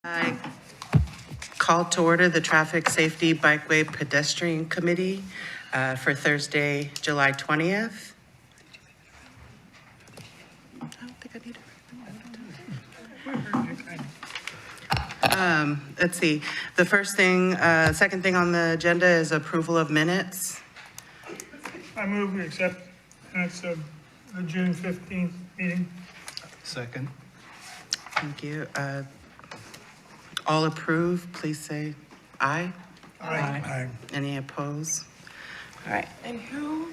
I call to order the Traffic Safety Bikeway Pedestrian Committee for Thursday, July 20th. I don't think I need it. Let's see. The second thing on the agenda is approval of minutes. I move we accept minutes of the June 15th meeting. Second. Thank you. All approve, please say aye. Aye. Any opposed? All right. And who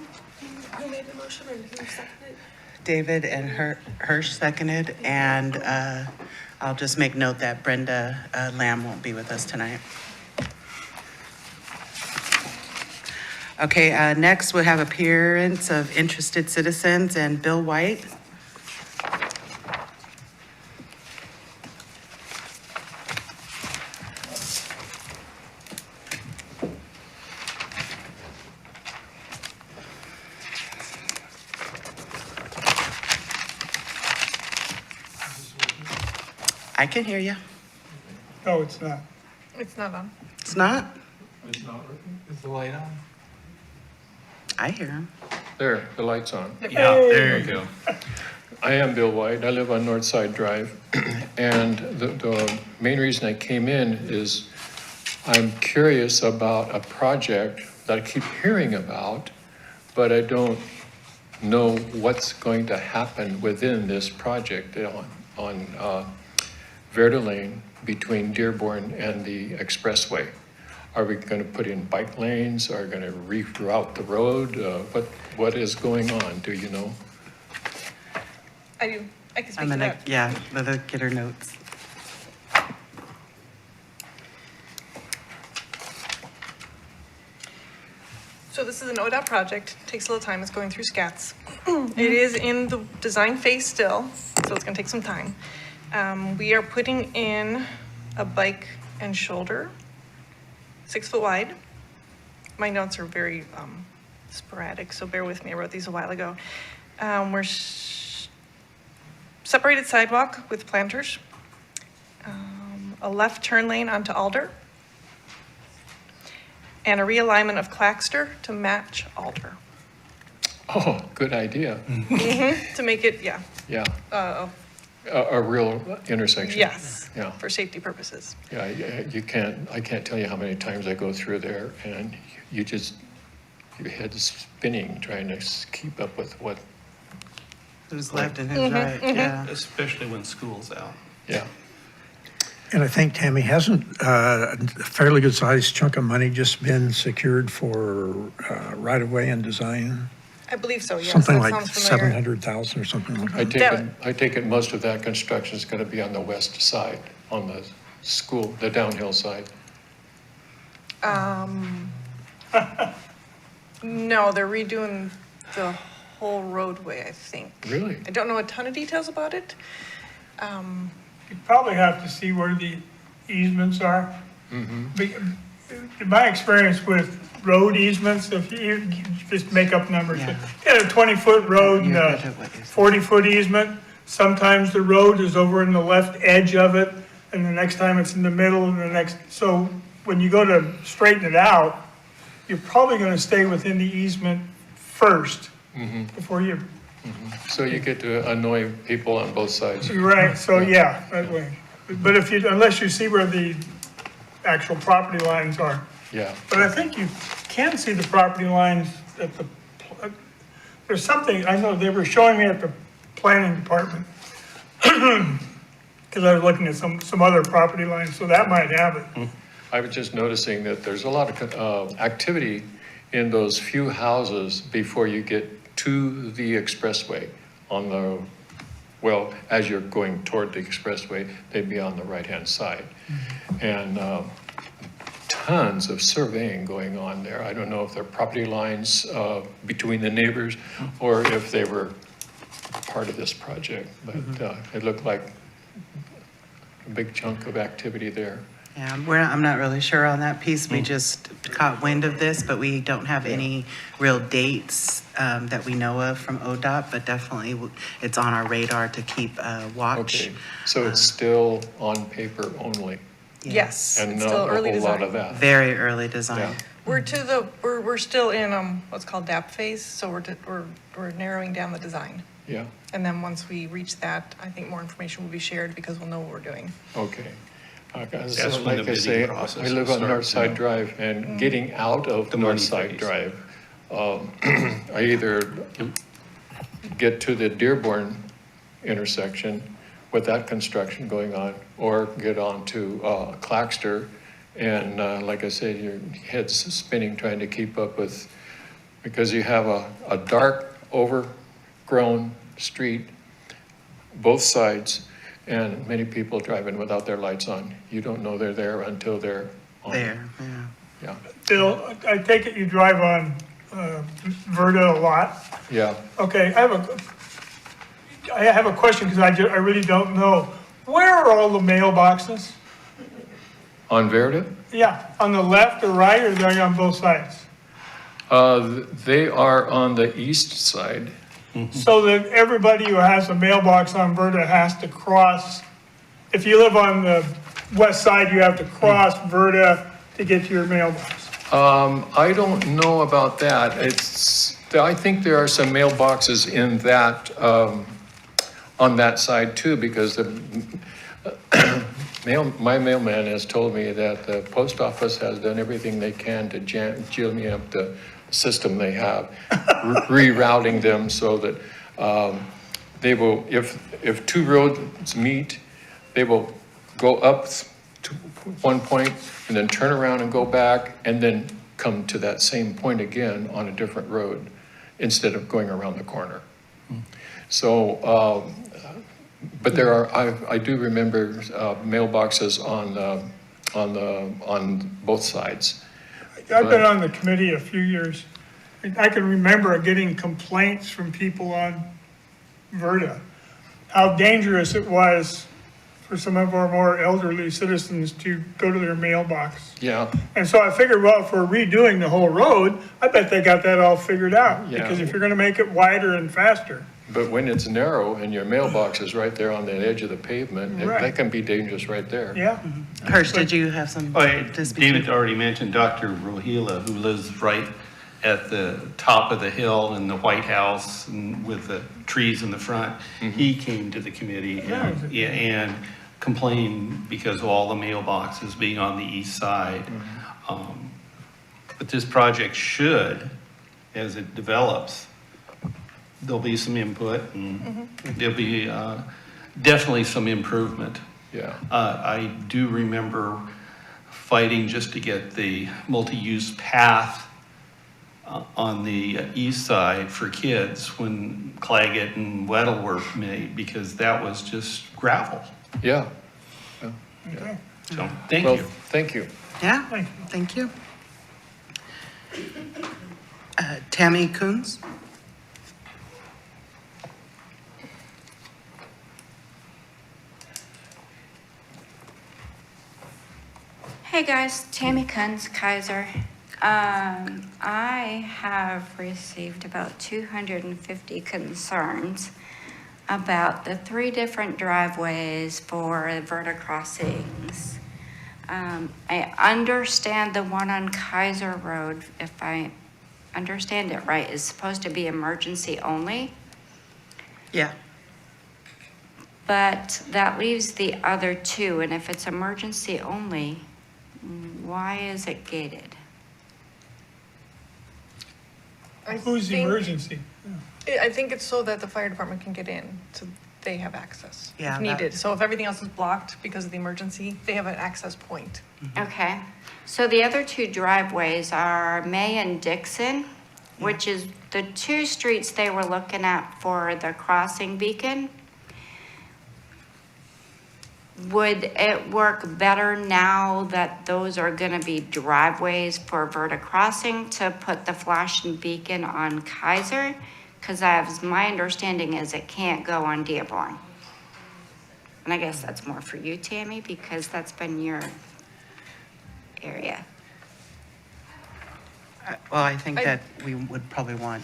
made the motion and who seconded? David and Hirsch seconded, and I'll just make note that Brenda Lamb won't be with us tonight. Okay, next we'll have appearance of interested citizens and Bill White. I can hear you. No, it's not. It's not on. It's not? It's not working? Is the light on? I hear him. There, the light's on. Yeah, there you go. I am Bill White. I live on Northside Drive. And the main reason I came in is I'm curious about a project that I keep hearing about, but I don't know what's going to happen within this project on Verde Lane between Dearborn and the expressway. Are we going to put in bike lanes? Are we going to reroute the road? What is going on? Do you know? I do. I can speak I'm to gonna, that. yeah, let her get her notes. So this is an ODOT project. Takes a little time. It's going through SCATs. It is in the design phase still, so it's gonna take some time. We are putting in a bike and shoulder, 6 foot wide. My notes are very sporadic, so bear with me. I wrote these a while ago. We're separated sidewalk with planters, a left turn lane onto Alder, and a realignment of Claxter to match Alder. Oh, good idea. To make it, yeah, Yeah, a real intersection. yes, Yeah. for safety purposes. Yeah, I can't tell you how many times I go through there and your head's spinning trying to keep up with what, Who's left and who's right, yeah. Especially when school's out. yeah. And I think, Tammy, hasn't a fairly good sized chunk of money just been secured for right-of-way and design? I believe so, yes. Something that like sounds familiar. 700,000 or something like I that? take it most of that construction is going to be on the west side, on the school, the downhill side. No, they're redoing the whole roadway, I think. Really? I don't know a ton of details about it. You probably have to see where the easements are. In my experience with road easements, if you just make up numbers, Yeah. you got a 20-foot road and Your a budget, what is it? 40-foot easement. Sometimes the road is over in the left edge of it, and the next time it's in the middle, and the next, so when you go to straighten it out, you're probably gonna stay within the easement first before you, So you get to annoy people on both sides. you're right, so yeah, that way. But if you, unless you see where the actual property lines are. Yeah, But I think you can see the property lines at the, there's something, I know they were showing me at the planning department. Because I was looking at some other property lines, so that might have it. I was just noticing that there's a lot of activity in those few houses before you get to the expressway on the, well, as you're going toward the expressway, they'd be on the right-hand side. And tons of surveying going on there. I don't know if they're property lines between the neighbors or if they were part of this project, but it looked like a big chunk of activity there. Yeah, I'm not really sure on that piece. We just caught wind of this, but we don't have any real dates that we know of from ODOT, but definitely it's on our radar to keep watch. Okay, so it's still on paper only, Yes, and it's not still a early whole lot of design. that? Very early design. Yeah. We're still in, what's called DAP phase, so we're narrowing down the design. Yeah, And then once we reach that, I think more information will be shared because we'll know what we're doing. okay. That's So when the like I bidding say, process I live will on start, Northside too. Drive, and getting out of The money Northside phase. Drive, I either get to the Dearborn intersection with that construction going on, or get on to Claxter, and like I said, your head's spinning trying to keep up with, because you have a dark, overgrown street, both sides, and many people driving without their lights on. You don't know they're there until they're on. There, yeah. Yeah, Bill, I take it you drive on Verda a lot? yeah. Okay, I have a question because I really don't know. Where are all the mailboxes? On Verda, Yeah, on the left or right, or are they on both sides? they are on the east side. So that everybody who has a mailbox on Verda has to cross, if you live on the west side, you have to cross Verda to get to your mailbox. I don't know about that. I think there are some mailboxes in that, on that side too, because my mailman has told me that the post office has done everything they can to jimmy up the system they have, rerouting them so that they will, if two roads meet, they will go up to one point and then turn around and go back and then come to that same point again on a different road instead of going around the corner. So, but there are, I do remember mailboxes on both sides. I've been on the committee a few years. I can remember getting complaints from people on Verda, how dangerous it was for some of our more elderly citizens to go to their mailbox. Yeah, And so I figured, well, if we're redoing the whole road, I bet they got that all figured out. Yeah. Because if you're gonna make it wider and faster. but when it's narrow and your mailbox is right there on the edge of the pavement, Right. that can be dangerous right there. Yeah, Hirsch, did you have some to speak to? David already mentioned Dr. Rohila, who lives right at the top of the hill in the White House and with the trees in the front. He came to the committee and complained because of all the mailboxes being on the east side. But this project should, as it develops, there'll be some input and there'll be definitely some improvement. Yeah, I do remember fighting just to get the multi-use path on the east side for kids when Claggett and Weddle were made, because that was just gravel. yeah. okay. So, thank Well, you. thank you. Yeah, Thank thank you. Tammy Coons? Hey guys, Tammy Kunz, Keizer. I have received about 250 concerns about the 3 different driveways for Verta crossings. I understand the one on Keizer Road, if I understand it right, is supposed to be emergency only, Yeah. but that leaves the other 2, and if it's emergency only, why is it gated? Who's the emergency? I think it's so that the fire department can get in, so they have access Yeah, if that- needed. So if everything else is blocked because of the emergency, they have an access point. Okay, so the other 2 driveways are May and Dixon, which is the 2 streets they were looking at for the crossing beacon. Would it work better now that those are gonna be driveways for Verta crossing to put the flashing beacon on Keizer? Cause my understanding is it can't go on Dearborn. And I guess that's more for you, Tammy, because that's been your area. Well, I think that we would probably want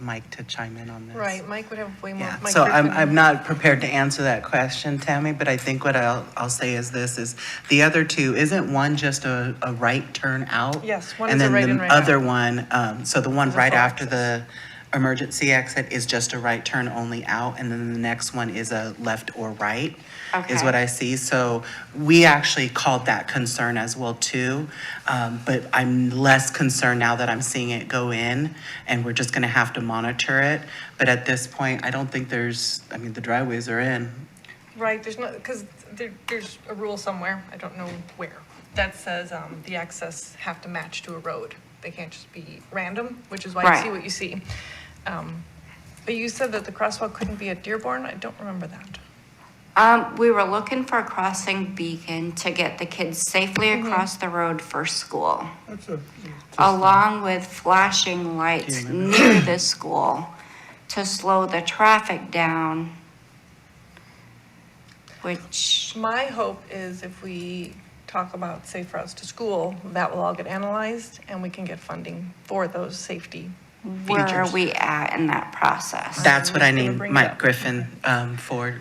Mike to chime in on this. Right, Mike would have way more. Yeah, Mike so Griffin. I'm not prepared to answer that question, Tammy, but I think what I'll say is this, is the other two, isn't one just a right turn out? Yes, one is a right in, And right then out. the other one, so the one Is a right full after access. the emergency exit is just a right turn only out, and then the next one is a left or right, is Okay. what I see. So we actually called that concern as well too, but I'm less concerned now that I'm seeing it go in, and we're just gonna have to monitor it. But at this point, I don't think I mean, the driveways are in. Right, there's no, because there's a rule somewhere, I don't know where, that says the access have to match to a road. They can't just be random, which is why you Right. see what you see. But you said that the crosswalk couldn't be at Dearborn? I don't remember that. We were looking for a crossing beacon to get the kids safely across the road for school, That's a, along with flashing lights near the school to slow the traffic down, which, My hope is if we talk about safe routes to school, that will all get analyzed and we can get funding for those safety where are features. we at in that process? That's what I just gonna need bring it Mike up. Griffin for.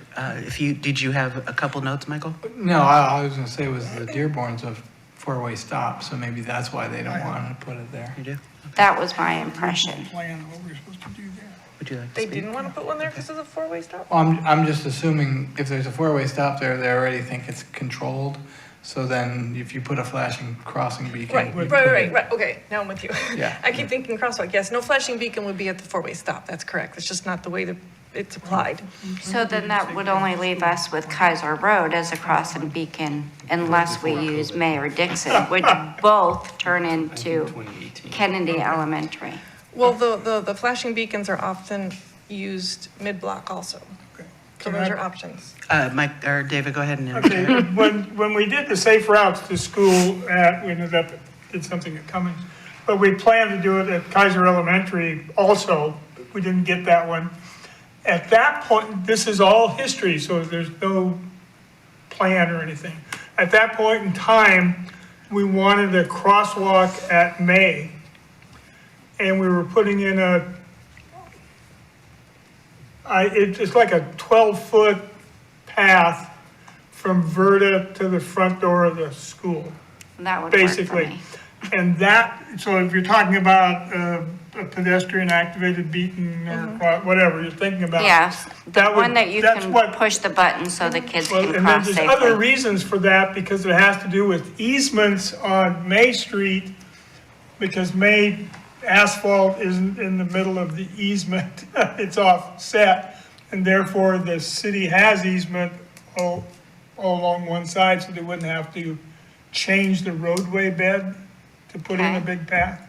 Did you have a couple notes, Michael? No, I was gonna say it was the Dearborn's a four-way stop, so maybe that's why they don't want to put it there. You do? That was my impression. plan what we're supposed to do there. Would you like to They speak? didn't want to put one there because of the four-way stop? Well, I'm just assuming if there's a four-way stop there, they already think it's controlled. So then if you put a flashing crossing beacon. Right, you right, put it- okay, now I'm with you. Yeah. I keep thinking crosswalk, yes, no flashing beacon would be at the four-way stop, that's correct, it's just not the way that it's applied. So then that would only leave us with Keizer Road as a crossing beacon unless we use Mayor Dixon, which both turn into 2018. Kennedy Elementary. Well, the flashing beacons are often used mid-block also, so Can those I- are options. Mike, or David, go ahead and. Okay, when we did the safe routes to school we ended up, did something at Cummings, but we planned to do it at Keizer Elementary also. We didn't get that one. At that point, this is all history, so there's no plan or anything. At that point in time, we wanted a crosswalk at May. And we were putting in it's like a 12-foot path from Verda to the front door of the school, That would work for basically. me. And that, so if you're talking about a pedestrian activated beacon or whatever you're thinking about. Yes, the that would- one that you that's can what- push the button so the kids Well, can and then cross there's other safely. reasons for that, because it has to do with easements on May Street, because May asphalt isn't in the middle of the easement, it's offset, and therefore the city has easement all along one side, so they wouldn't have to change the roadway bed to put in a Okay. big path.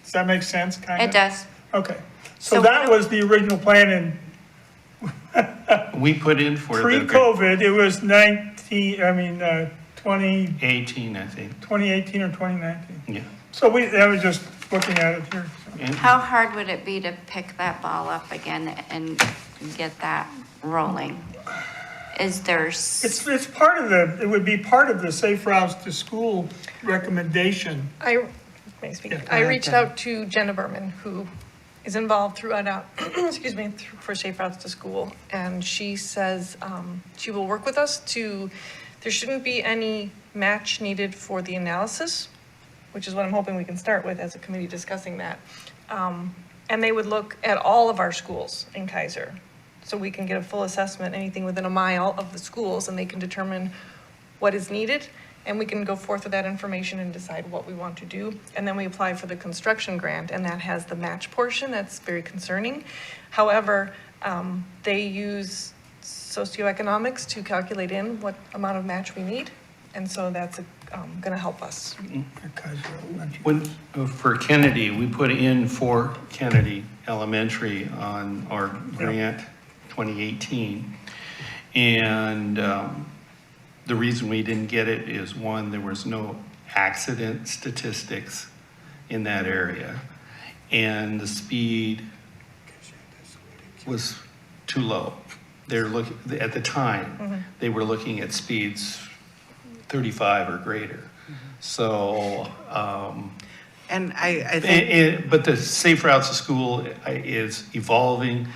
Does that make sense, kind of? It does. Okay, So so that what do- was the original plan in We put in for the pre-COVID, it was 20, 18, I think, 2018 or 2019. yeah. So I was just looking at it here. so. And How hard would it be to pick that ball up again and get that rolling? Is there, It's part of it would be part of the Safe Routes to School recommendation. May I speak? Yeah, go I ahead, reached Jen. out to Jenna Berman, who is involved throughout, excuse me, for Safe Routes to School. And she says she will work with us there shouldn't be any match needed for the analysis, which is what I'm hoping we can start with as a committee discussing that. And they would look at all of our schools in Keizer. So we can get a full assessment, anything within a mile of the schools, and they can determine what is needed. And we can go forth with that information and decide what we want to do. And then we apply for the construction grant, and that has the match portion. That's very concerning. However, they use socioeconomics to calculate in what amount of match we need. And so that's going to help us. For Kennedy, we put in for Kennedy Elementary on our grant 2018. And the reason we didn't get it is, one, there was no accident statistics in that area. And the speed was too low. They're looking, at the time, they were looking at speeds 35 or greater. So, And I think, but the safe routes to school is evolving,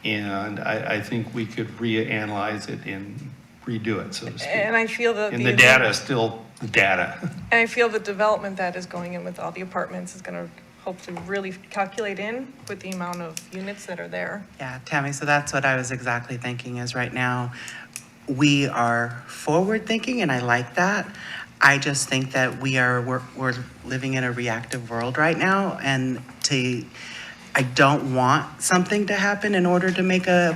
and I think we could reanalyze it and redo it, so to speak. And I feel that. And the data is still the data. And I feel the development that is going in with all the apartments is gonna hopefully really calculate in with the amount of units that are there. yeah, Tammy, so that's what I was exactly thinking is right now, we are forward thinking and I like that. I just think that we're living in a reactive world right now and I don't want something to happen in order to make it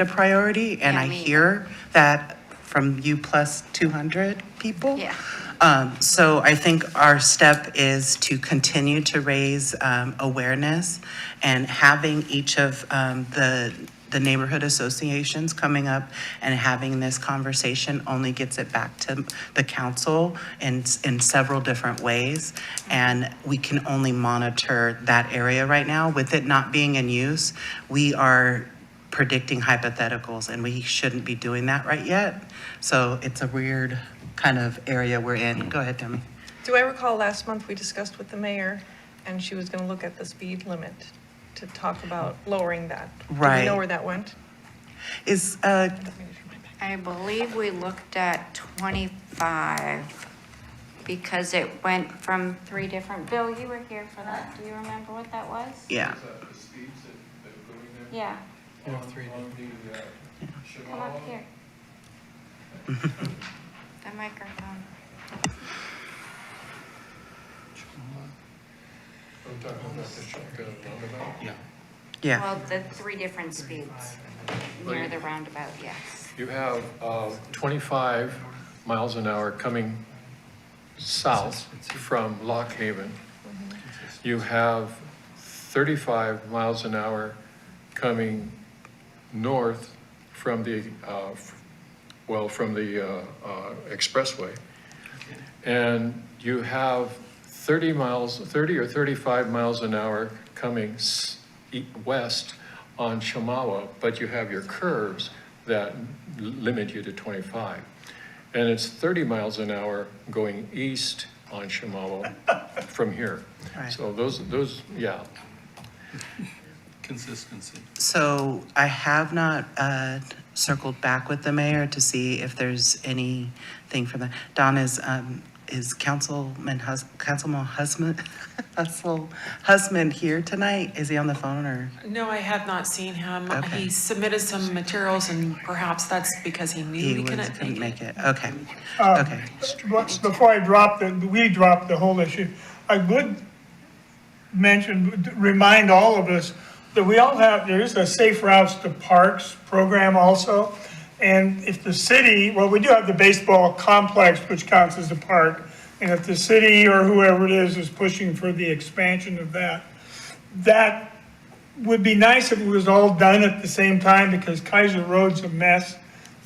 a priority. And Yeah, I me hear that from you plus 200 people. Yeah. So I think our step is to continue to raise awareness and having each of the neighborhood associations coming up and having this conversation only gets it back to the council in several different ways. And we can only monitor that area right now. With it not being in use, we are predicting hypotheticals and we shouldn't be doing that right yet. So it's a weird kind of area we're in. Go ahead, Demi. Do I recall last month we discussed with the mayor and she was gonna look at the speed limit to talk about lowering that? Do Right. you know where that went? Is, I believe we looked at 25 because it went from 3 different, Bill, you were here for that. Do you remember what that was? yeah. Yeah, You have 3 come up here. The microphone. We're talking about the shotgun roundabout? Yeah. Yeah. Well, the 3 different speeds near the roundabout, yes. You have 25 miles an hour coming south from Lock Haven. You have 35 miles an hour coming north from the, from the expressway. And you have 30 or 35 miles an hour coming west on Chamawa, but you have your curves that limit you to 25. And it's 30 miles an hour going east on Chamawa from here. Right. So those, yeah. Consistency. So I have not circled back with the mayor to see if there's anything from that. Don, is Councilman Husman here tonight? Is he on the phone or? No, I have not seen him. Okay. He submitted some materials and perhaps that's because he knew we couldn't make it. Okay, okay. Before we drop the whole issue, I would remind all of us that there is a Safe Routes to Parks program also. And if the city, we do have the baseball complex, which counts as a park. And if the city or whoever it is pushing for the expansion of that, that would be nice if it was all done at the same time because Keizer Road's a mess.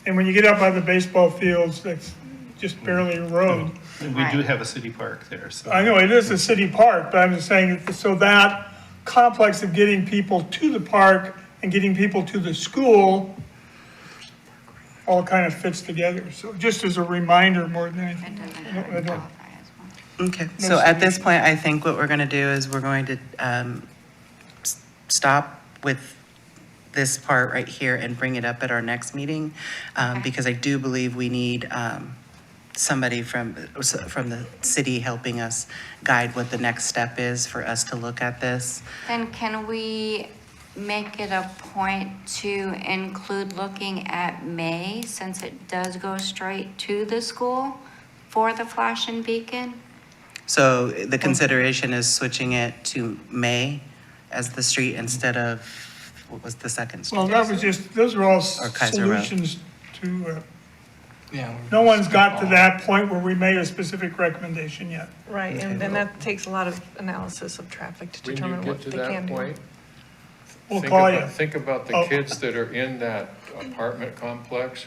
And when you get up by the baseball fields, that's just barely a road. And we do have a city park there, so. I know it is a city park, but I'm just saying, so that complex of getting people to the park and getting people to the school all kind of fits together. So just as a reminder more than It anything. doesn't I don't- qualify as one. Okay, so at this point, I think what we're going to do is we're going to stop with this part right here and bring it up at our next meeting, because I do believe we need somebody from the city helping us guide what the next step is for us to look at this. Then can we make it a point to include looking at May, since it does go straight to the school for the flash and beacon? So the consideration is switching it to May as the street instead of, what was the second street? Well, those are all Keizer Road. solutions to, Yeah. no one's got to that point where we made a specific recommendation yet. Right, and that takes a lot of analysis of traffic to When you determine get what to they that can do. point, We'll call you. think about the Oh. kids that are in that apartment complex.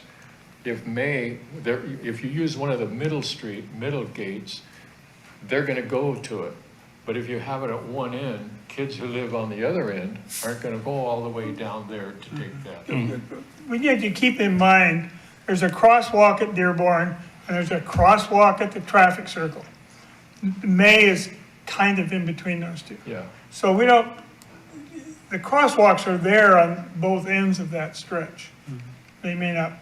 If you use one of the middle gates, they're gonna go to it. But if you have it at one end, kids who live on the other end aren't gonna go all the way down there to take that. We need to keep in mind, there's a crosswalk at Dearborn, and there's a crosswalk at the traffic circle. May is kind of in between those two. Yeah. So the crosswalks are there on both ends of that stretch. They may not,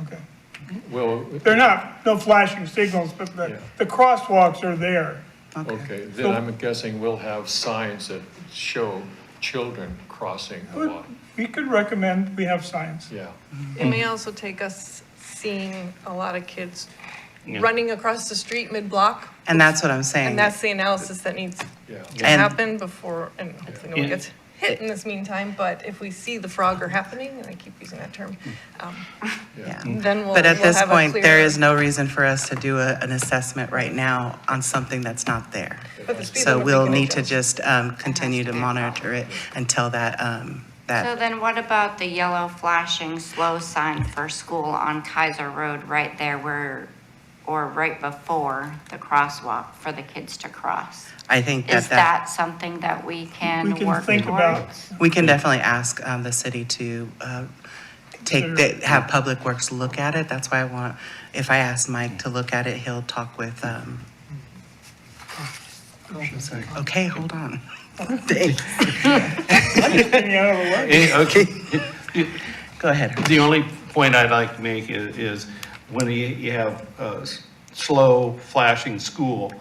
okay. Well, They're not, no flashing signals, but Yeah. the crosswalks are there. okay, So- then I'm guessing we'll have signs that show children crossing the But walk. we could recommend we have signs. Yeah, It may also take us seeing a lot of kids Yeah. running across the street mid-block. And that's what I'm saying. And that's the analysis that needs yeah. to And- happen before, and hopefully no one Yeah. gets hit in this meantime, but if we see the Frogger happening, and I keep using that term, Yeah. then we'll But at we'll this have a point, there clearer- is no reason for us to do an assessment right now on something that's not there. But the speed So limit we we'll can need to adjust. just continue to monitor it until that, So that, then what about the yellow flashing slow sign for school on Keizer Road right there where, or right before the crosswalk for the kids to cross? I think Is that, that something that we can We can work think about, towards? we can definitely ask the city to have Public Works look at it. That's why I want, if I ask Mike to look at it, he'll talk with, okay, hold on. Thanks. getting out of the way. Okay. Go ahead. The only point I'd like to make is when you have a slow flashing school,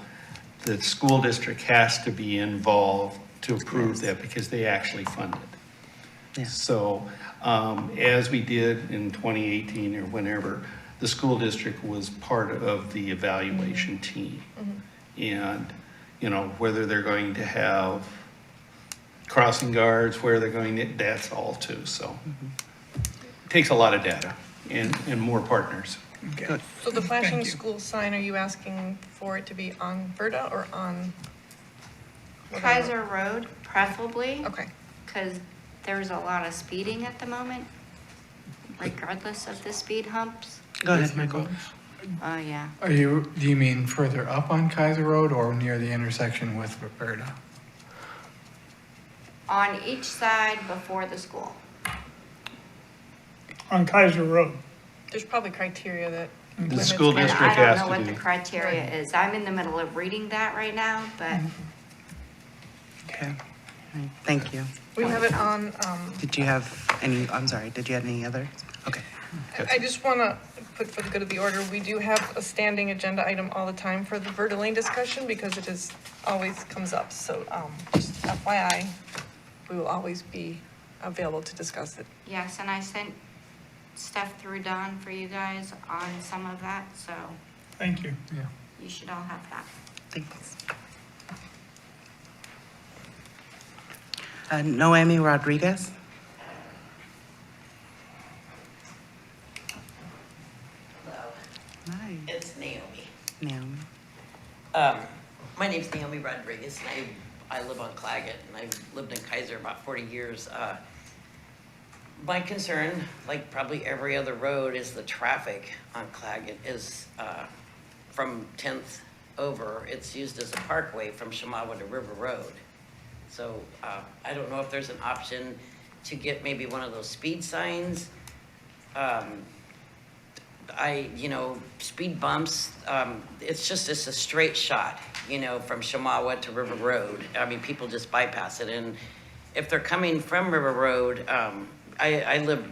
the school district has to be involved to approve that because they actually fund it. Yeah. So, as we did in 2018 or whenever, the school district was part of the evaluation team. And, you know, whether they're going to have crossing guards, where they're going to, that's all too, so. It takes a lot of data and more partners. So the flashing school sign, are you asking for it to be on Verda or on? Keizer Road preferably, Okay. because there's a lot of speeding at the moment, regardless of the speed humps. Go ahead, Michael. Oh, yeah. Do you mean further up on Keizer Road or near the intersection with Roberta? On each side before the school. On Keizer Road. There's probably criteria that. The limits school can- And district I don't has know to what the do. criteria is. I'm in the middle of reading that right now, but Okay. All right, thank you. We have it on, Did you have any, I'm sorry, did you have any other? Okay. I just want to put for the good of the order, we do have a standing agenda item all the time for the Verda Lane discussion because it is, always comes up. So just FYI, we will always be available to discuss it. yes, and I sent stuff through Dawn for you guys on some of that, so Thank you. you should all have that. Thanks. Noemi Rodriguez? Hi, It's Naomi. Naomi. My name's Naomi Rodriguez, and I live on Claggett, and I've lived in Keizer about 40 years. My concern, like probably every other road, is the traffic on Claggett is from 10th over. It's used as a parkway from Shamawa to River Road. So I don't know if there's an option to get maybe one of those speed signs. Speed bumps, it's a straight shot, from Shamawa to River Road. I mean, people just bypass it. And if they're coming from River Road, I live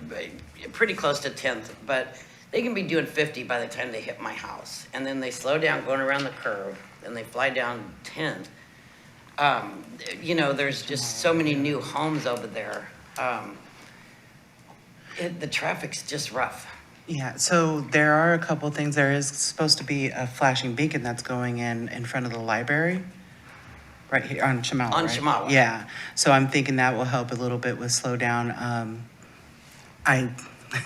pretty close to 10th, but they can be doing 50 by the time they hit my house. And then they slow down going around the curve and they fly down 10th. There's just so many new homes over there. The traffic's just rough. Yeah, so there are a couple things. There is supposed to be a flashing beacon that's going in front of the library, right here on Shamawa, On right? Shamawa. Yeah, so I'm thinking that will help a little bit with slow down.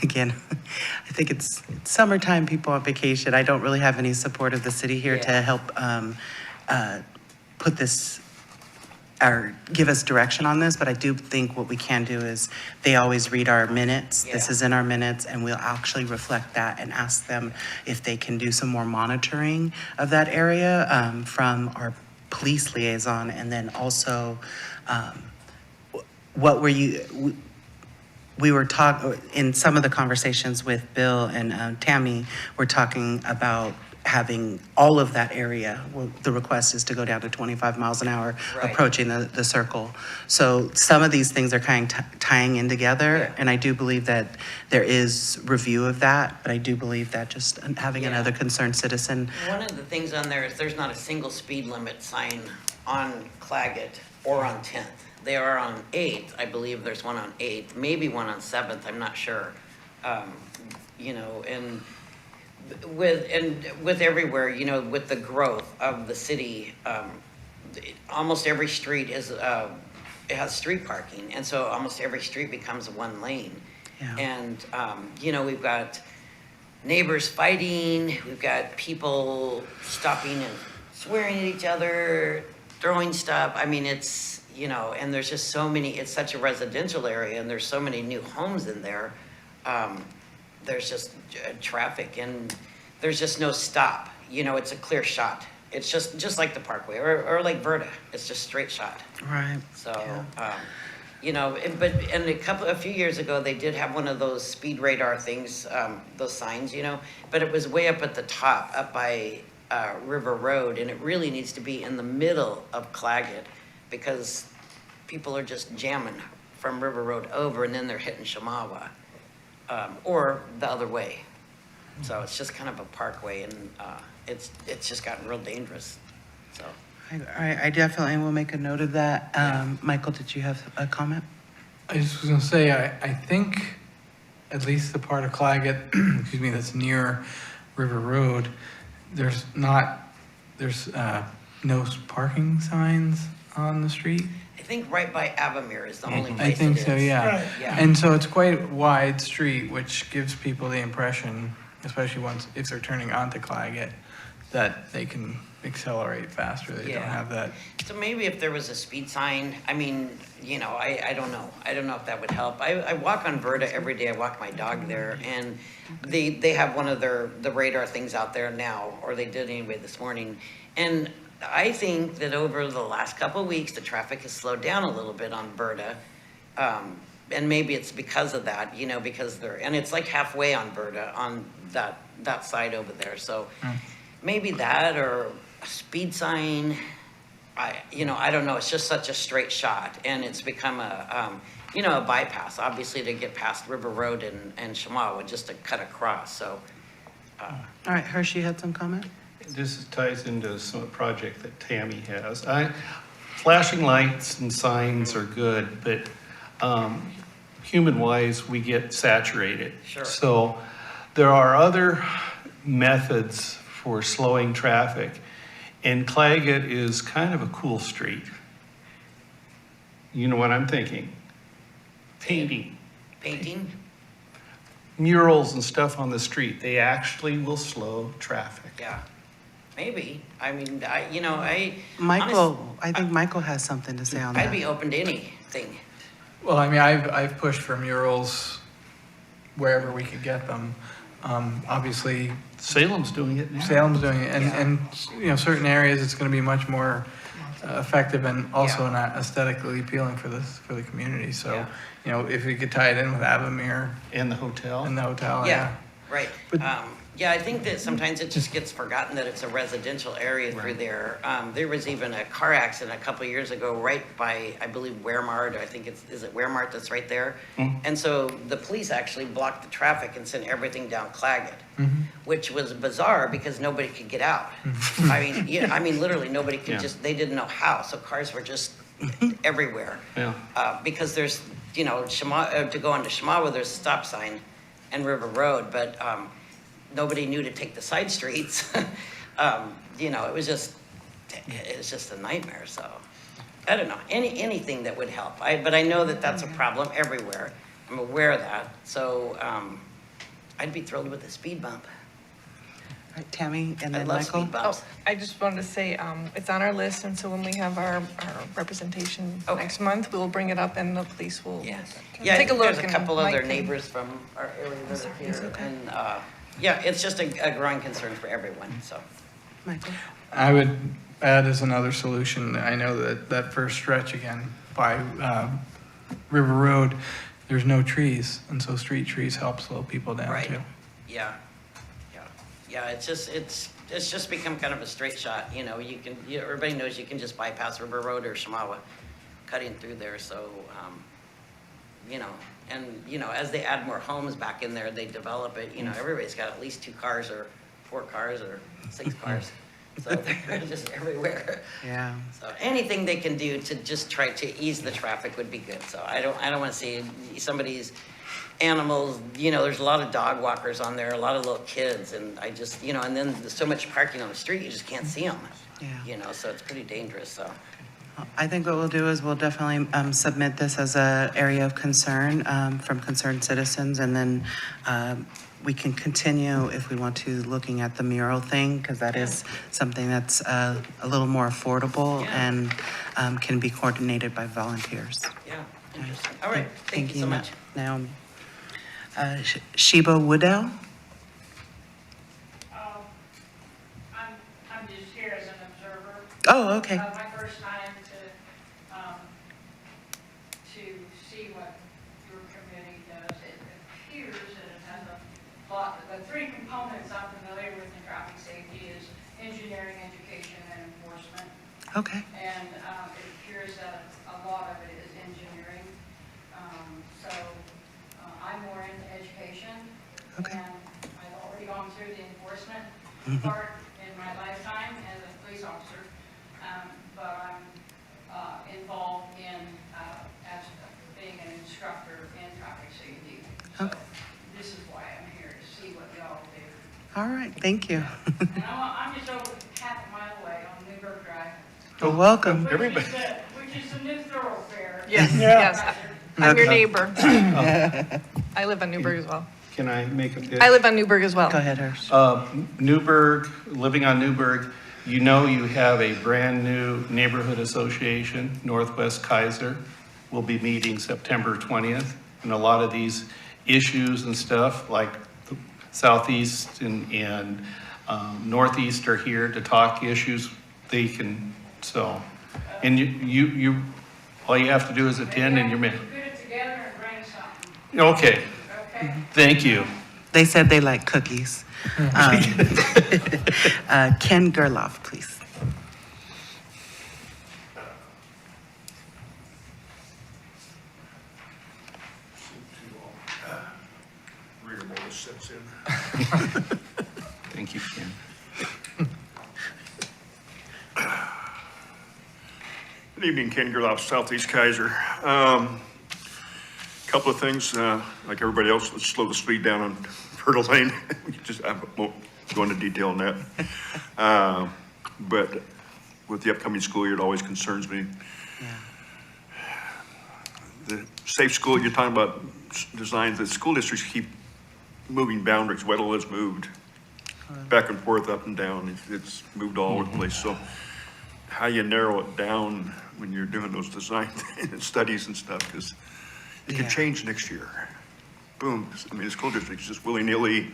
Again, I think it's summertime, people on vacation. I don't really have any support of the city here to Yeah. help put this or give us direction on this, but I do think what we can do is they always read our minutes. This Yeah. is in our minutes, and we'll actually reflect that and ask them if they can do some more monitoring of that area from our police liaison, and then also what were you we were in some of the conversations with Bill and Tammy, we're talking about having all of that area. Well, the request is to go down to 25 miles an hour, Right. approaching the circle. So some of these things are kind of tying in together, Yeah. and I do believe that there is review of that, but I do believe that just having Yeah. another concerned citizen. One of the things on there is there's not a single speed limit sign on Claggett or on 10th. They are on 8th, I believe there's one on 8th, maybe one on 7th, I'm not sure. You know, and with everywhere, you know, with the growth of the city, almost every street is, it has street parking, and so almost every street becomes one lane. Yeah. And, you know, we've got neighbors fighting, we've got people stopping and swearing at each other, throwing stuff. I mean, it's, you know, and there's just so many, it's such a residential area, and there's so many new homes in there. There's just traffic, and there's just no stop. You know, it's a clear shot. It's just like the Parkway or like Verda. It's just straight shot. Right. So, you know, a few years ago, they did have one of those speed radar things, those signs, you know, but it was way up at the top, up by River Road, and it really needs to be in the middle of Claggett, because people are just jamming from River Road over, and then they're hitting Shamawa, or the other way. So it's just kind of a parkway, and it's just gotten real dangerous, so. I definitely will make a note of that. Michael, did you have a comment? I just was gonna say, I think at least the part of Claggett, excuse me, that's near River Road, there's no parking signs on the street. I think right by Avamere is the only place I think it so, is. yeah. Right. Yeah. And so it's quite a wide street, which gives people the impression, especially if they're turning onto Claggett, that they can accelerate faster. They don't Yeah. have that. So maybe if there was a speed sign, I mean, you know, I don't know. I don't know if that would help. I walk on Verda every day. I walk my dog there, and they have one of the radar things out there now, or they did anyway this morning. And I think that over the last couple of weeks, the traffic has slowed down a little bit on Verda. And maybe it's because of that, you know, because and it's like halfway on Verda, on that side over there. So maybe that, or a speed sign. I don't know. It's just such a straight shot, and it's become a bypass, obviously, to get past River Road and Shamawa, just to cut across. So. All right, Hershey had some comment? This ties into some project that Tammy has. Flashing lights and signs are good, but human-wise, we get saturated. Sure. So there are other methods for slowing traffic, and Claggett is kind of a cool street. You know what I'm thinking? Painting. Painting? Murals and stuff on the street, they actually will slow traffic. Yeah, maybe. I mean, I think Michael has something to say on that. I'd be open to anything. Well, I mean, I've pushed for murals wherever we could get them. Obviously, Salem's doing it now. Salem's doing it, and you know, certain areas it's going to be much more effective and also not aesthetically appealing for the community. So, Yeah. you know, if we could tie it in with Avamere And the hotel. and the hotel, Yeah, right. But- Yeah, I think that sometimes it just gets forgotten that it's a residential area through there. There was even a car accident a couple of years ago right by, I believe, Wearmart. I think is it Wearmart that's right there? And so the police actually blocked the traffic and sent everything down Claggett, which was bizarre because nobody could get out. I mean, literally nobody could they didn't know how. So cars were just everywhere. Yeah. Because there's, you know, to go onto Shamawa, there's a stop sign and River Road, but nobody knew to take the side streets. You know, it was just a nightmare. So I don't know, anything that would help. But I know that that's a problem everywhere. I'm aware of that. So I'd be thrilled with a speed bump. All right, Tammy, and I then love Michael. speed bumps. I just wanted to say, it's on our list, and so when we have our representation Okay. next month, we'll bring it up, and the police will Yeah, take a I think look. there's a and couple Mike other can- neighbors from our area that are It's here. okay. And yeah, it's just a growing concern for everyone, so. Michael. I would add as another solution, I know that first stretch again by River Road, there's no trees, and so street trees help slow people down Right. too. Yeah, yeah, yeah, it's just become kind of a straight shot, you know, everybody knows you can just bypass River Road or Shamawa cutting through there, so, you know, and, you know, as they add more homes back in there, they develop it, you know, everybody's got at least 2 cars or 4 cars or 6 cars, so they're just everywhere. Yeah. So anything they can do to just try to ease the traffic would be good, so I don't want to see somebody's animals, you know, there's a lot of dog walkers on there, a lot of little kids, and I just, you know, and then there's so much parking on the street, you just can't see them. Yeah. You know, so it's pretty dangerous, so. I think what we'll do is we'll definitely submit this as a area of concern from concerned citizens, and then we can continue if we want to looking at the mural thing, because that is something that's a little more affordable Yeah. and can be coordinated by volunteers. Yeah, interesting. All right, thank you so much. Naomi. Sheba Woodell? I'm just here as an observer. Oh, okay. My first time to see what your committee does. It appears that it has a lot, the 3 components I'm familiar with in traffic safety is engineering, education, and enforcement. Okay. And it appears that a lot of it is engineering. So I'm more into education. Okay. And I've already gone through the enforcement part in my lifetime as a police officer. But I'm involved in, as being an instructor in traffic safety. So Okay. this is why I'm here, to see what y'all do. All right, thank you. And I'm just over half a mile away on Newburgh Drive. Well, welcome. Which is a new thoroughfare. Yes, Yeah. yes. I'm your Okay. neighbor. I live on Newburgh as well. Can I make a pitch? I live on Newburgh as well. Go ahead, Hirsch. Newburgh, living on Newburgh, you know you have a brand-new neighborhood association, Northwest Keizer, will be meeting September 20th. And a lot of these issues and stuff, like the Southeast and Northeast are here to talk issues. They can, so, and you, all you have to do is attend and you're Maybe in. I can Put it together and bring something, Okay, okay? thank you. They said they like cookies. Ken Gerloff, please. Readable sets in. Thank you, Ken. Good evening, Ken Gerloff, Southeast Keizer. Couple of things, like everybody else, let's slow the speed down on Fertile Lane. I won't go into detail on that. But with the upcoming school year, it always concerns me. The safe school, you're talking about designs, the school districts keep moving boundaries. Weddell has moved back and forth, up and down. It's moved all over the place. So how you narrow it down when you're doing those design studies and stuff, because it Yeah. could change next year. Boom. I mean, the school districts just willy-nilly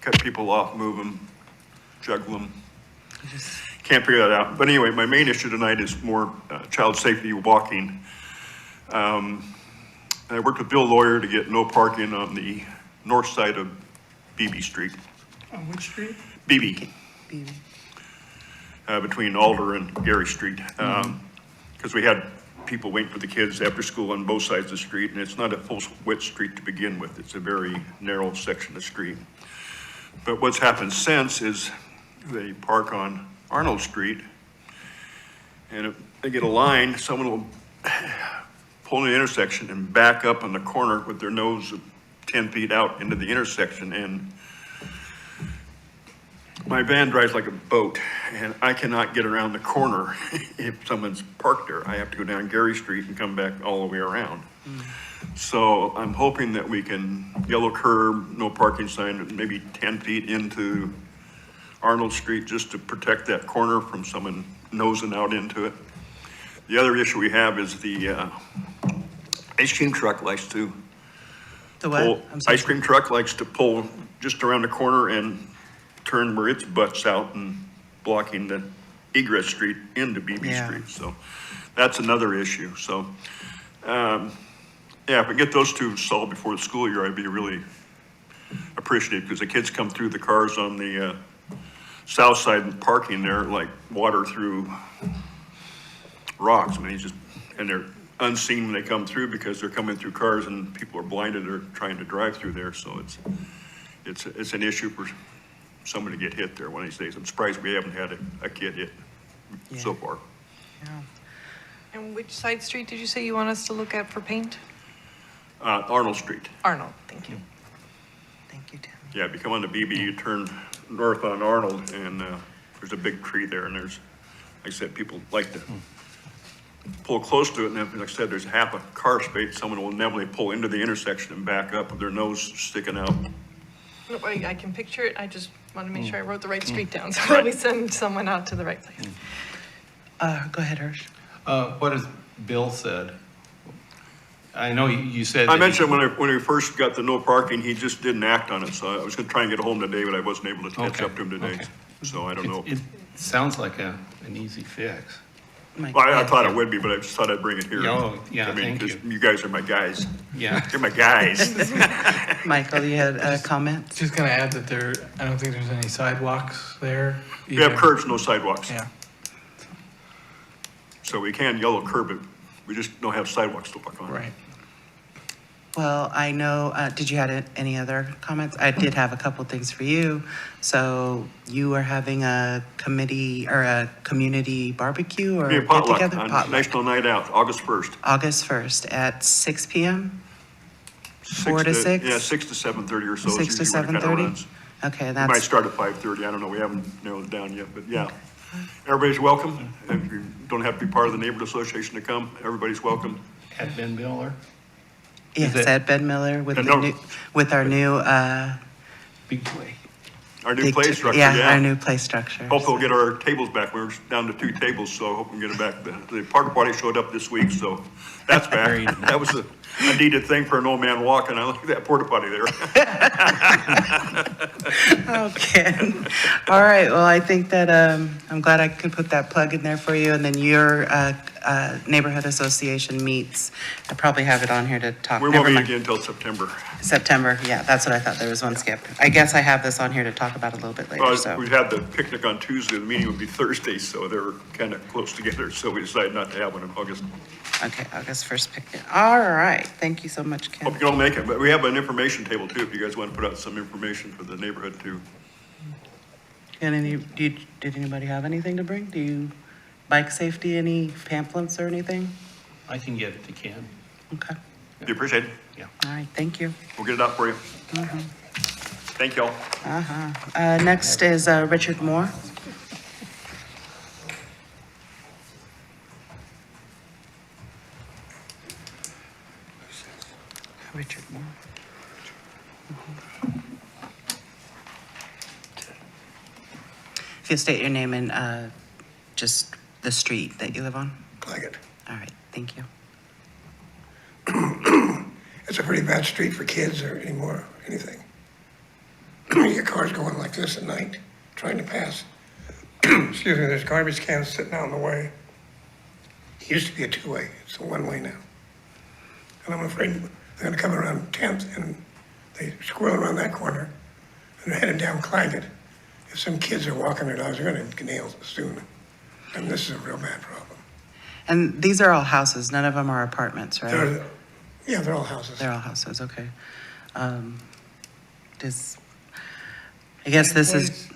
cut people off, move them, juggle them. Can't figure that out. But anyway, my main issue tonight is more child safety walking. I worked with Bill Lawyer to get no parking on the north side of Beebe Street. On which street? Beebe. Between Alder and Gary Street. Because we had people waiting for the kids after school on both sides of the street, and it's not a full width street to begin with. It's a very narrow section of street. But what's happened since is they park on Arnold Street, and if they get a line, someone will pull in the intersection and back up on the corner with their nose 10 feet out into the intersection, and my van drives like a boat, and I cannot get around the corner if someone's parked there. I have to go down Gary Street and come back all the way around. So I'm hoping that we can yellow curb, no parking sign, maybe 10 feet into Arnold Street, just to protect that corner from someone nosing out into it. The other issue we have is the ice cream truck likes to The what? pull, I'm sorry. ice cream truck likes to pull just around the corner and turn where its butts out and blocking the egress street into BB Yeah. Street. So that's another issue. So Yeah, if we get those two solved before the school year, I'd be really appreciative, because the kids come through the cars on the south side and parking there like water through rocks. I mean, and they're unseen when they come through because they're coming through cars and people are blinded or trying to drive through there. So it's an issue for someone to get hit there one of these days. I'm surprised we haven't had a kid hit so far. Yeah. And which side street did you say you want us to look at for paint? Arnold Street. Arnold, thank you. Thank you, Tammy. Yeah, if you come on the BB, you turn north on Arnold, and there's a big tree there, and there's, like I said, people like to pull close to it, and then, like I said, there's half a car space. Someone will inevitably pull into the intersection and back up with their nose sticking out. No, I can picture it, I just want to make sure I wrote the right street down, so that we send someone out to the right place. Go ahead, Hirsch. What has Bill said? I know you said. I that mentioned when we first got the no parking, he just didn't act on it, so I was gonna try and get a hold of him today, but I wasn't able to catch Okay, up to him today. okay. So I don't know. It sounds like an easy fix. Mike. Well, I thought it would be, but I just thought I'd bring it here. Oh, yeah, I mean, thank 'cause you. you guys are my guys. Yeah. You're my guys. Michael, you had a comment? Just gonna add that I don't think there's any sidewalks there. We have either. curbs, no sidewalks. Yeah. So we can yellow curb it, we just don't have sidewalks to walk on. Right. Well, I know, did you have any other comments? I did have a couple things for you. So you are having a committee or a community barbecue or Be a get potluck together? on Potluck. National Night Out, August 1st. August 1st at 6 PM? 4 to 6? Yeah, 6 to 7:30 or so. is 6 to usually when it kinda 7:30? runs. Okay, We might that's, start at 5:30, I don't know, we haven't narrowed it down yet, but yeah. Everybody's welcome, if you don't have to be part of the neighborhood association to come, everybody's welcome. At Ben Miller, yes, it- at Ben Miller with And the no- new, with our new, big way. Our new big- play structure, Yeah, our yeah. new play structure. Hope we'll get our tables back, we're down to 2 tables, so I hope we can get it back. The porta potty showed up this week, so that's Very back. nice. That was a needed thing for an old man walking, I look at that porta potty there. Okay. All right, well, I think that, I'm glad I could put that plug in there for you, and then your, neighborhood association meets. I probably have it on here to talk. We Never won't meet mind. again until September. September, yeah, that's what I thought, there was one skip. I guess I have this on here to talk about a little bit later, Well, so. we had the picnic on Tuesday, the meeting would be Thursday, so they were kind of close together, so we decided not to have one in August. Okay, August 1st picnic. All right, thank you so much, Hope Ken. you can all make it, but we have an information table too, if you guys want to put out some information for the neighborhood too. And did anybody have anything to bring? Do you, bike safety, any pamphlets or anything? I can get it to Ken. Okay, Do you appreciate it? all right, thank you. We'll get it out for you. Thank y'all. Next is Richard Moore. Richard Moore. If you state your name and just the street that you live on. Claggett. All right, thank you. It's a pretty bad street for kids or anymore, anything. You get cars going like this at night, trying to pass. Excuse me, there's garbage cans sitting out in the way. It used to be a two-way, it's a one-way now. And I'm afraid they're gonna come around 10th and they squirrel around that corner and they're headed down Claggett. If some kids are walking their dogs, they're gonna get nailed soon. And this is a real bad problem. And these are all houses, none of them are apartments, right? They're all houses. They're all houses, okay. I guess this is,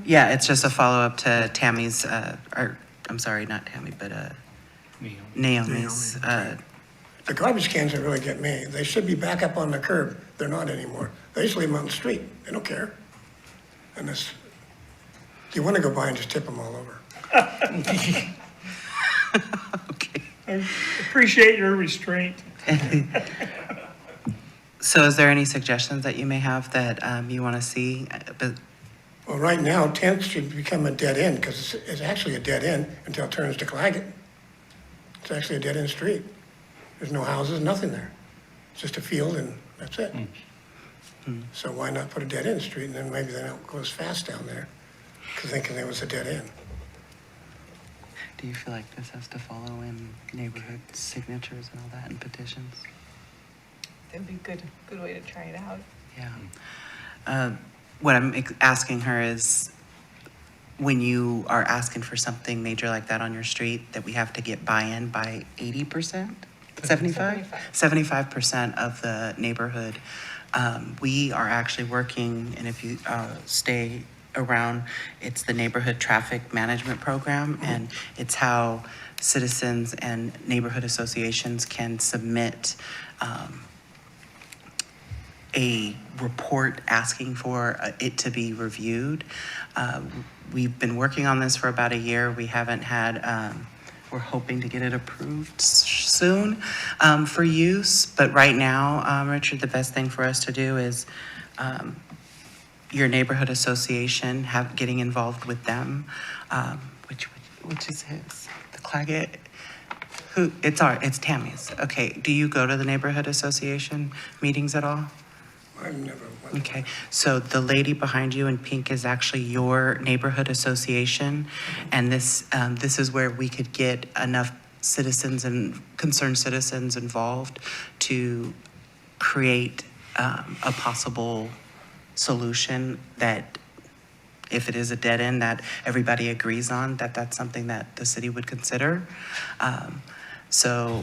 yeah, it's just a follow-up to Tammy's, or, I'm sorry, not Tammy, but Naomi's, The garbage cans that really get me, they should be back up on the curb. They're not anymore. They used to leave them on the street. They don't care. And this, you want to go by and just tip them all over. okay. I appreciate your restraint. So is there any suggestions that you may have that you want to see? Well, right now, 10th should become a dead end because it's actually a dead end until it turns to Claggett. It's actually a dead end street. There's no houses, nothing there. It's just a field and that's it. So why not put a dead end street and then maybe they don't go as fast down there because thinking it was a dead end. Do you feel like this has to follow in neighborhood signatures and all that and petitions? it'd be good way to try it out. Yeah. What I'm asking her is, when you are asking for something major like that on your street, that we have to get buy-in by 80%? 75? 75% of the neighborhood. We are actually working, and if you stay around, it's the Neighborhood Traffic Management Program, and it's how citizens and neighborhood associations can submit a report asking for it to be reviewed. We've been working on this for about a year. We haven't had, we're hoping to get it approved soon for use. But right now, Richard, the best thing for us to do is your neighborhood association, getting involved with them, which is his, the Claggett. It's Tammy's. Okay, do you go to the neighborhood association meetings at all? I've never went. Okay, so the lady behind you in pink is actually your neighborhood association, and this is where we could get enough citizens and concerned citizens involved to create a possible solution that, if it is a dead end that everybody agrees on, that's something that the city would consider. So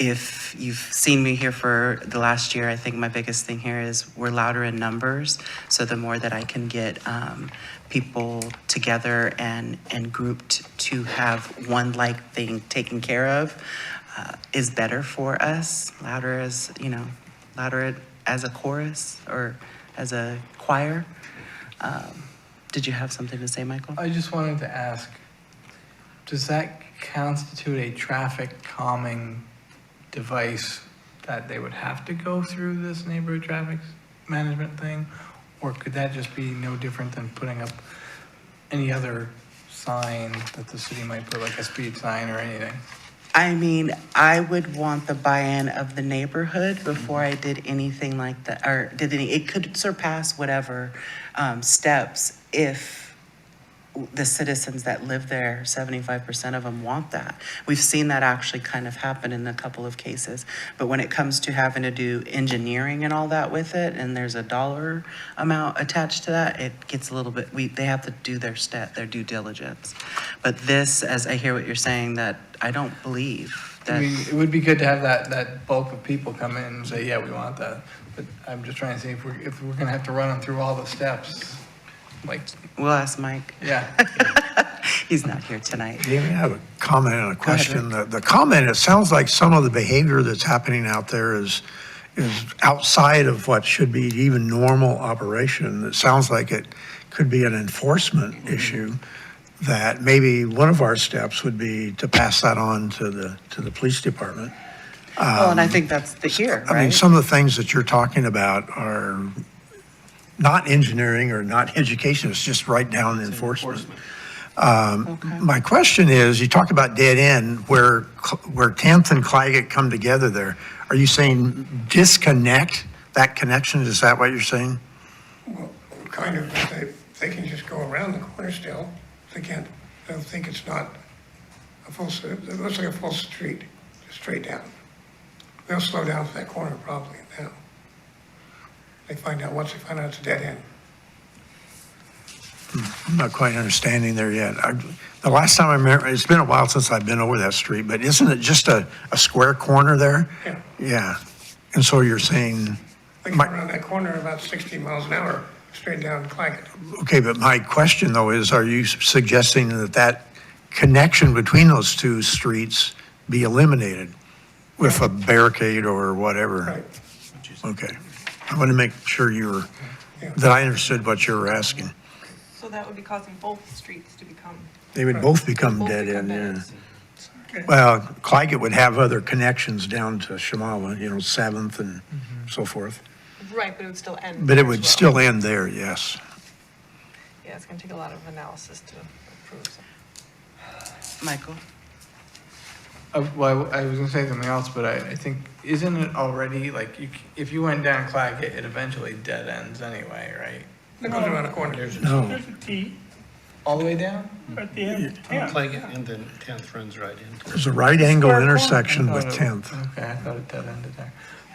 if you've seen me here for the last year, I think my biggest thing here is we're louder in numbers. So the more that I can get people together and grouped to have one thing taken care of is better for us. Louder as a chorus or as a choir. Did you have something to say, Michael? I just wanted to ask, does that constitute a traffic calming device that they would have to go through this neighborhood traffic management thing? Or could that just be no different than putting up any other sign that the city might put, like a speed sign or anything? I mean, I would want the buy-in of the neighborhood before I did anything like that, or it could surpass whatever steps if the citizens that live there, 75% of them want that. We've seen that actually kind of happen in a couple of cases. But when it comes to having to do engineering and all that with it, and there's a dollar amount attached to that, it gets a little bit, they have to do their due diligence. But this, as I hear what you're saying, that I don't believe that. I mean, it would be good to have that bulk of people come in and say, yeah, we want that. But I'm just trying to see if we're gonna have to run them through all the steps, like. We'll ask Mike. Yeah. He's not here tonight. Jamie, I have a comment and a question. The comment, it sounds like some of the behavior that's happening out there is outside of what should be even normal operation. It sounds like it could be an enforcement issue, that maybe one of our steps would be to pass that on to the police department. Well, and I think that's the here, right? I mean, some of the things that you're talking about are not engineering or not education, it's just right down enforcement. My question is, you talk about dead end, where 10th and Claggett come together there. Are you saying disconnect that connection? Is that what you're saying? Well, kind of, but they can just go around the corner still. They can't, they'll think it's not a full, it looks like a full street, just straight down. They'll slow down for that corner probably now. Once they find out it's a dead end. I'm not quite understanding there yet. The last time I remember, it's been a while since I've been over that street, but isn't it just a square corner there? Yeah. Yeah. And so you're saying, They go around that corner about 60 miles an hour, straight down Claggett. okay, but my question though is, are you suggesting that connection between those two streets be eliminated with a barricade or whatever? Right. Okay. I want to make sure that I understood what you were asking. So that would be causing both streets to become. They would both become Both dead become end, dead yeah. ends. Well, Claggett would have other connections down to Shamawa, 7th and so forth. Right, but it would still end. But it there would as well. still end there, yes. Yeah, it's gonna take a lot of analysis to approve. Michael? Well, I was gonna say something else, but I think, isn't it already, like, if you went down Claggett, it eventually dead ends anyway, right? It goes around the corner. No. There's a T All the way down? at the end, yeah. Claggett, and then 10th runs right into it. There's a right angle Square corner. intersection I with thought 10th. Okay, I thought it dead ended there.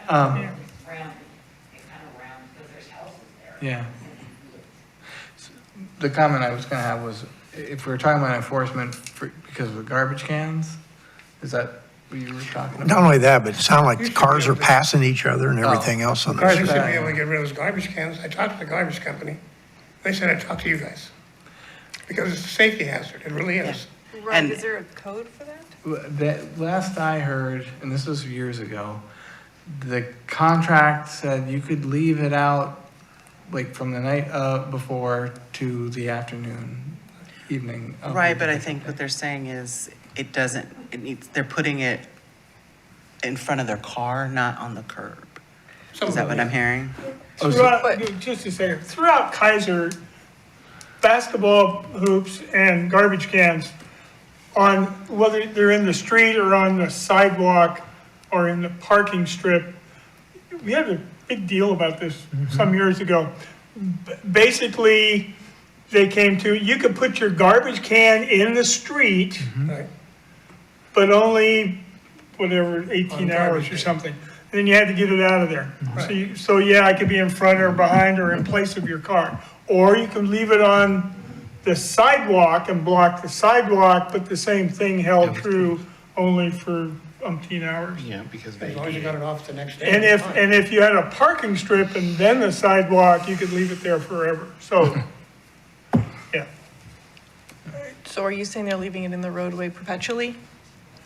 Yeah. round, it kind of rounds, because there's houses there. Yeah. The comment I was gonna have was, if we're talking about enforcement because of the garbage cans, is that what you were talking about? Not only that, but it sounded like cars are passing each other and everything else on the Cars street. should be able to get rid of those garbage cans. I talked to the garbage company. They said I'd talk to you guys. Because it's a safety hazard, it really is. Right, And- is there a code for that? That, last I heard, and this was years ago, the contract said you could leave it out like from the night before to the afternoon, evening. of Right, the but I day. think what they're saying is it doesn't, they're putting it in front of their car, not on the curb. Some Is of that what them, I'm hearing? Oh, so- Throughout, just a second, throughout Keizer, basketball hoops and garbage cans on, whether they're in the street or on the sidewalk or in the parking strip, we had a big deal about this some years ago. Basically, they came to, you could put your garbage can in the street, right? but only, whatever, 18 On hours garbage or day. something. And then you had to get it out of there. So yeah, I could be in front or behind or in place of your car. Or you can leave it on the sidewalk and block the sidewalk, but the same thing held true only for umpteen hours. Yeah, because As long as you got it off the next day. And it's if, fine. and if you had a parking strip and then the sidewalk, you could leave it there forever. So, yeah. So are you saying they're leaving it in the roadway perpetually?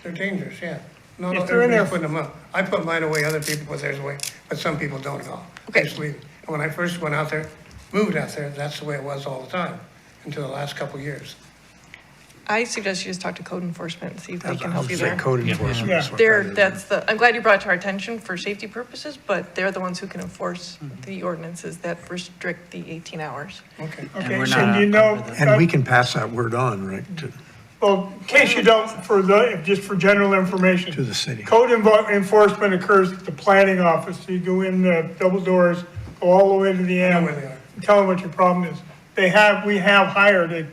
They're dangerous, yeah. No, If they're in everybody's there- putting them up. I put mine away, other people put theirs away, but some people don't at all. They Okay. just leave it. And when I first went out there, moved out there, that's the way it was all the time, until the last couple of years. I suggest you just talk to code enforcement and see if they I can was help you gonna say there. code enforcement is what They're, that is. that's the, I'm glad you brought it to our attention for safety purposes, but they're the ones who can enforce the ordinances that restrict the 18 hours. Okay. And Okay, we're so not you know, under the- And we can pass that word on, right, to well, in case you don't, just for general information. the city. Code enforcement occurs at the planning office. So you go in the double doors, go all the way to the I know end. where they are. and Tell them what your problem is. We have hired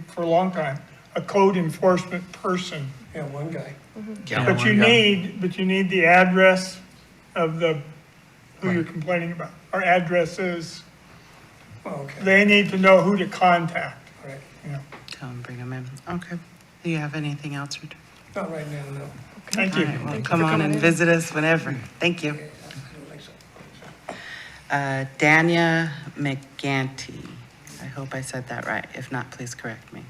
for a long time, a code enforcement person. Yeah, one guy. But you need the address of who you're complaining about. Our addresses, Oh, okay, they need to know who to contact, all right. you know. Tell them, bring them in. Okay. Do you have anything else? Richard? Not right now, no. Thank All you. right, well, come on and visit us whenever. Thank you. I don't think so. Dania McGanty. I hope I said that right. If not, please correct me.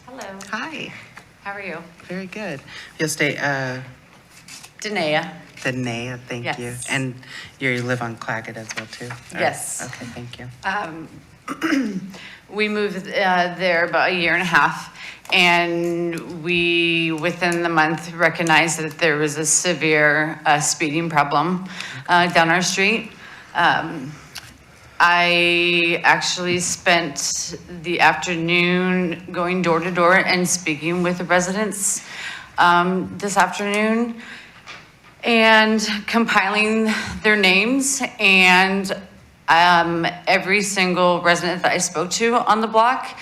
Hello, Hi, how are you? Very good. You'll stay, Danae. Danae, thank you. Yes. And you live on Claggett as well, too? Or- Yes. Okay, thank you. We moved there about a year and a half, and we, within the month, recognized that there was a severe speeding problem down our street. I actually spent the afternoon going door to door and speaking with the residents this afternoon and compiling their names, and every single resident that I spoke to on the block,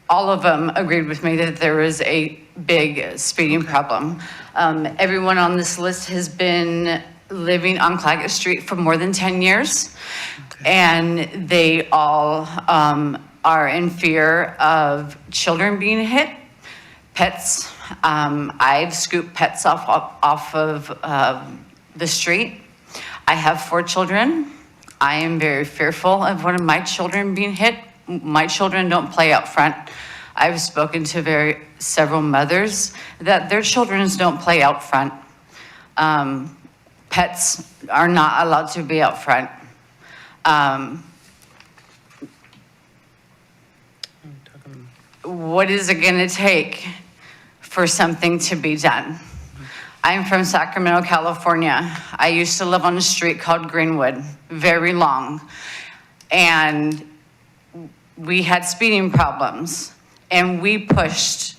all of them agreed with me that there was a big speeding problem. Everyone on this list has been living on Claggett Street for more than 10 years, and they all are in fear of children being hit, pets. I've scooped pets off of the street. I have 4 children. I am very fearful of one of my children being hit. My children don't play out front. I've spoken to several mothers that their children don't play out front. Pets are not allowed to be out front. What is it gonna take for something to be done? I'm from Sacramento, California. I used to live on a street called Greenwood, very long. And we had speeding problems, and we pushed.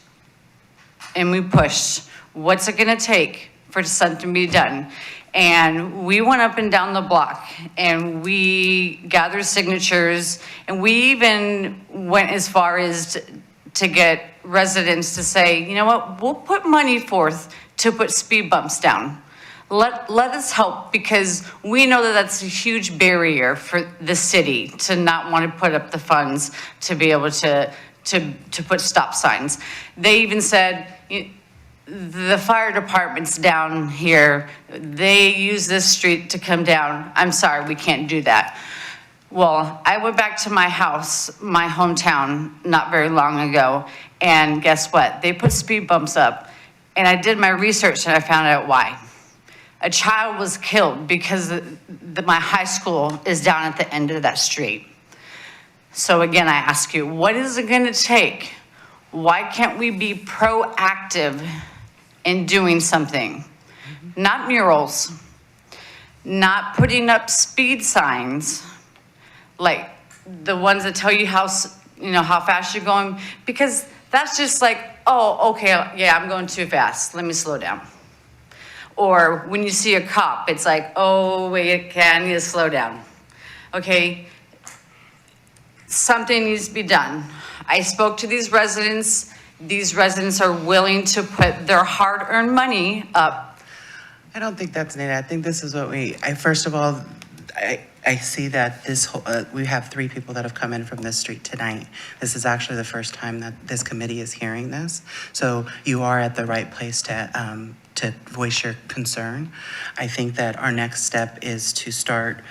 What's it gonna take for something to be done? And we went up and down the block and we gathered signatures, and we even went as far as to get residents to say, you know what, we'll put money forth to put speed bumps down. Let us help, because we know that that's a huge barrier for the city to not want to put up the funds to be able to put stop signs. They even said, the fire department's down here, they use this street to come down. I'm sorry, we can't do that. Well, I went back to my house, my hometown, not very long ago, and guess what? They put speed bumps up, and I did my research and I found out why. A child was killed because my high school is down at the end of that street. So again, I ask you, what is it gonna take? Why can't we be proactive in doing something? Not murals, not putting up speed signs, like the ones that tell you how fast you're going, because that's just like, oh, okay, yeah, I'm going too fast, let me slow down. Or when you see a cop, it's like, oh, wait, I need to slow down. Okay, something needs to be done. I spoke to these residents. These residents are willing to put their hard-earned money up. I don't think that's needed. I think this is what first of all, I see that we have 3 people that have come in from this street tonight. This is actually the first time that this committee is hearing this. So you are at the right place to voice your concern. I think that our next step is to start,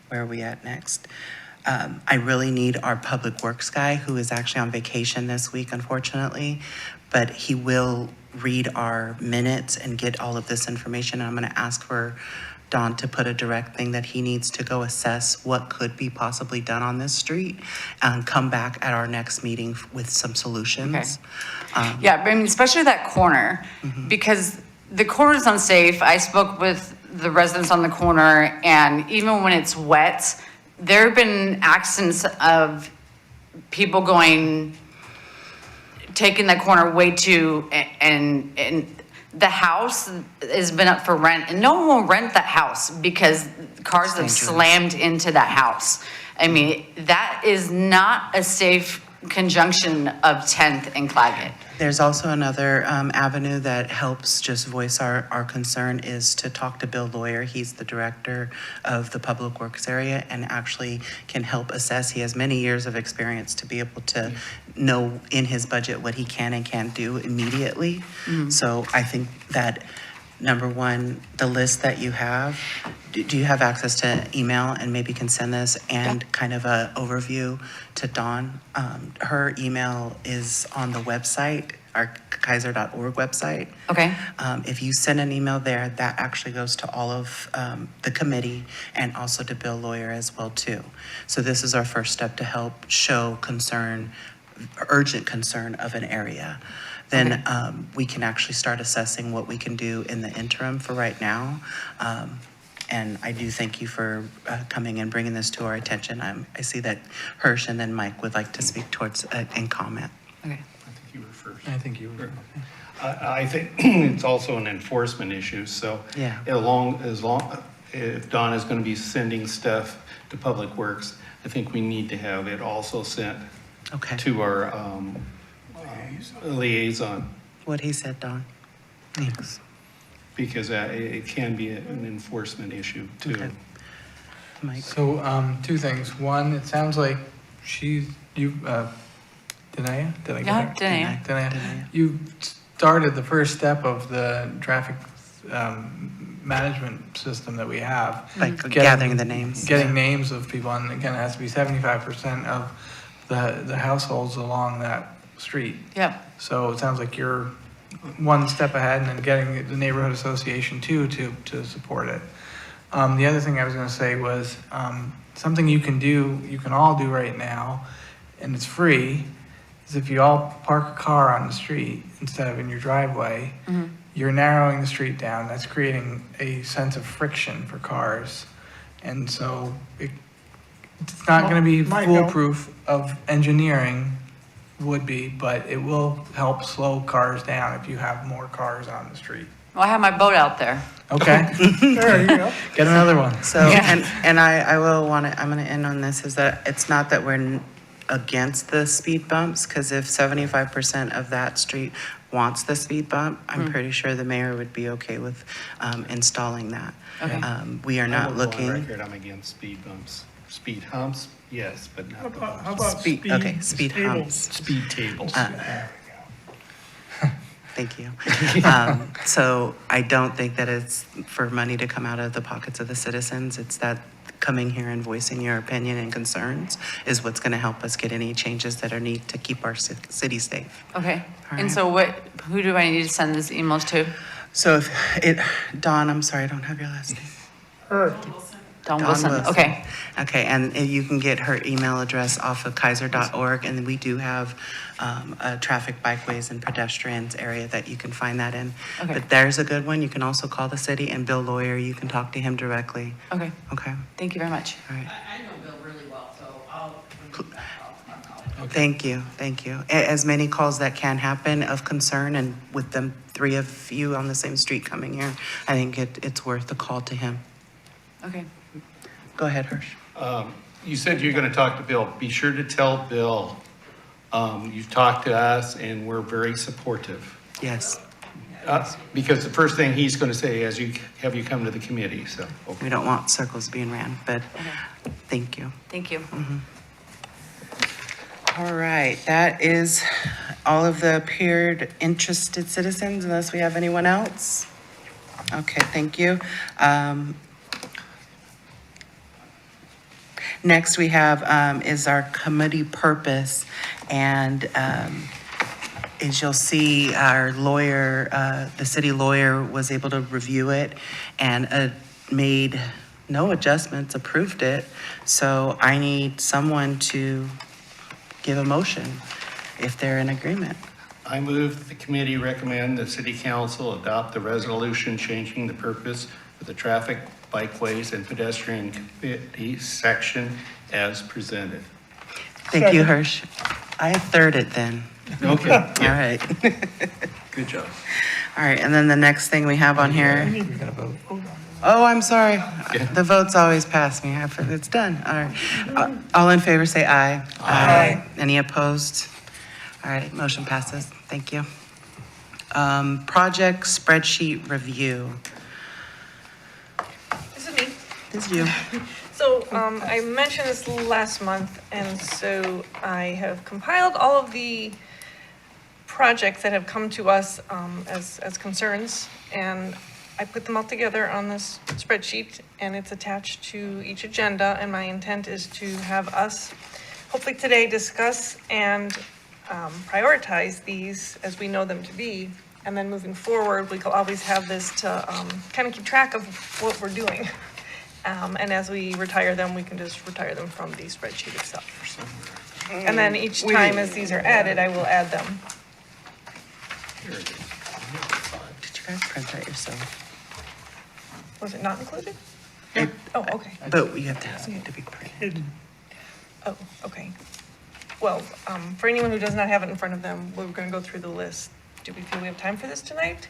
where are we at next? I really need our public works guy, who is actually on vacation this week, unfortunately, but he will read our minutes and get all of this information. I'm gonna ask for Don to put a direct thing that he needs to go assess what could be possibly done on this street and come back at our next meeting with some solutions. Yeah, I mean, especially that corner, because the corner's unsafe. I spoke with the residents on the corner, and even when it's wet, there have been accidents of people taking that corner way too, and the house has been up for rent, and no one will rent that house because cars have slammed into that house. I mean, that is not a safe conjunction of 10th and Claggett. There's also another avenue that helps just voice our concern is to talk to Bill Lawyer. He's the director of the Public Works area and actually can help assess. He has many years of experience to be able to know in his budget what he can and can't do immediately. So I think that, number one, the list that you have, do you have access to email and maybe can send this and kind of a overview to Dawn? Her email is on the website, our Keizer.org website. Okay. If you send an email there, that actually goes to all of the committee and also to Bill Lawyer as well too. So this is our first step to help show concern, urgent concern of an area. Then we can actually start assessing what we can do in the interim for right now. And I do thank you for coming and bringing this to our attention. I see that Hirsch and then Mike would like to speak towards and comment. Okay. I think you were first. I think you were. I think it's also an enforcement issue, so Yeah. if Don is going to be sending stuff to Public Works, I think we need to have it also sent Okay. to our liaison, What he said, Don. Thanks. because it can be an enforcement issue too. Okay. Mike. So, 2 things. One, it sounds like Denaya? Did I get Yeah, that? Denaya. Denaya. You started the first step of the traffic management system that we have. Like gathering the names. Getting names of people, and again, it has to be 75% of the households along that street. Yeah. So it sounds like you're one step ahead and then getting the neighborhood association too to support it. The other thing I was gonna say was, something you can all do right now, and it's free, is if you all park a car on the street instead of in your driveway, you're narrowing the street down. That's creating a sense of friction for cars. And so it's not gonna be Mike, foolproof of engineering, would be, but it will help slow cars down if you have more cars on the street. Well, I have my boat out there. Okay, There you go. get another one. So, and I will want to, I'm going to end on this, is that it's not that we're against the speed bumps, because if 75% of that street wants the speed bump, I'm pretty sure the mayor would be okay with installing that. Okay. We are I not will go on looking. record, I'm against speed bumps. Speed humps, yes, but How not the about, how bumps. about Speed- speed? okay, speed tables? humps. Speed tables. Thank you. So I don't think that it's for money to come out of the pockets of the citizens. It's that coming here and voicing your opinion and concerns is what's going to help us get any changes that are needed to keep our city safe. Okay. All And right. so who do I need to send these emails to? So if it, Dawn, I'm sorry, I don't have your last name. Her. Dawn Dawn Wilson. Wilson. Okay. Okay, and you can get her email address off of Keizer.org, and we do have a traffic, bikeways, and pedestrians area that you can find that in. Okay. But there's a good one. You can also call the city, and Bill Lawyer, you can talk to him directly. Okay. Okay, Thank you very much. all right. I know Bill really well, so when he's back, I'll call. Thank you, thank you. As many calls that can happen of concern, and with them, 3 of you on the same street coming here, I think it's worth a call to him. Okay. Go ahead, Hirsch. You said you're going to talk to Bill. Be sure to tell Bill, you've talked to us and we're very supportive. Yes, Because the first thing he's going to say is, have you come to the committee, so. okay. we don't want circles being ran, but thank you. Thank you. All right, that is all of the appeared interested citizens, unless we have anyone else. Okay, thank you. Next we have is our committee purpose, and as you'll see, our lawyer, the city lawyer was able to review it and made no adjustments, approved it. So I need someone to give a motion if they're in agreement. I move that the committee recommend the city council adopt the resolution changing the purpose of the traffic, bikeways, and pedestrian committee section as presented. Thank you, Second. Hirsch. I third it then. Okay, All right. good job. All right, and then the next thing we have on here. We gotta vote. Oh, I'm sorry. The votes always pass me. It's done. All right. All in favor, say aye. Aye. Any opposed? All right, motion passes. Thank you. Project spreadsheet review. This is me. This is you. So I mentioned this last month, and so I have compiled all of the projects that have come to us as concerns, and I put them all together on this spreadsheet, and it's attached to each agenda, and my intent is to have us, hopefully today, discuss and prioritize these as we know them to be, and then moving forward, we can always have this to kind of keep track of what we're doing. And as we retire them, we can just retire them from the spreadsheet itself. And then each time as these are added, I will add them. Did you guys print that yourself? Was it not included? It- Oh, okay. But you have to ask it to be printed. Oh, okay. Well, for anyone who does not have it in front of them, we're gonna go through the list. Do we feel we have time for this tonight?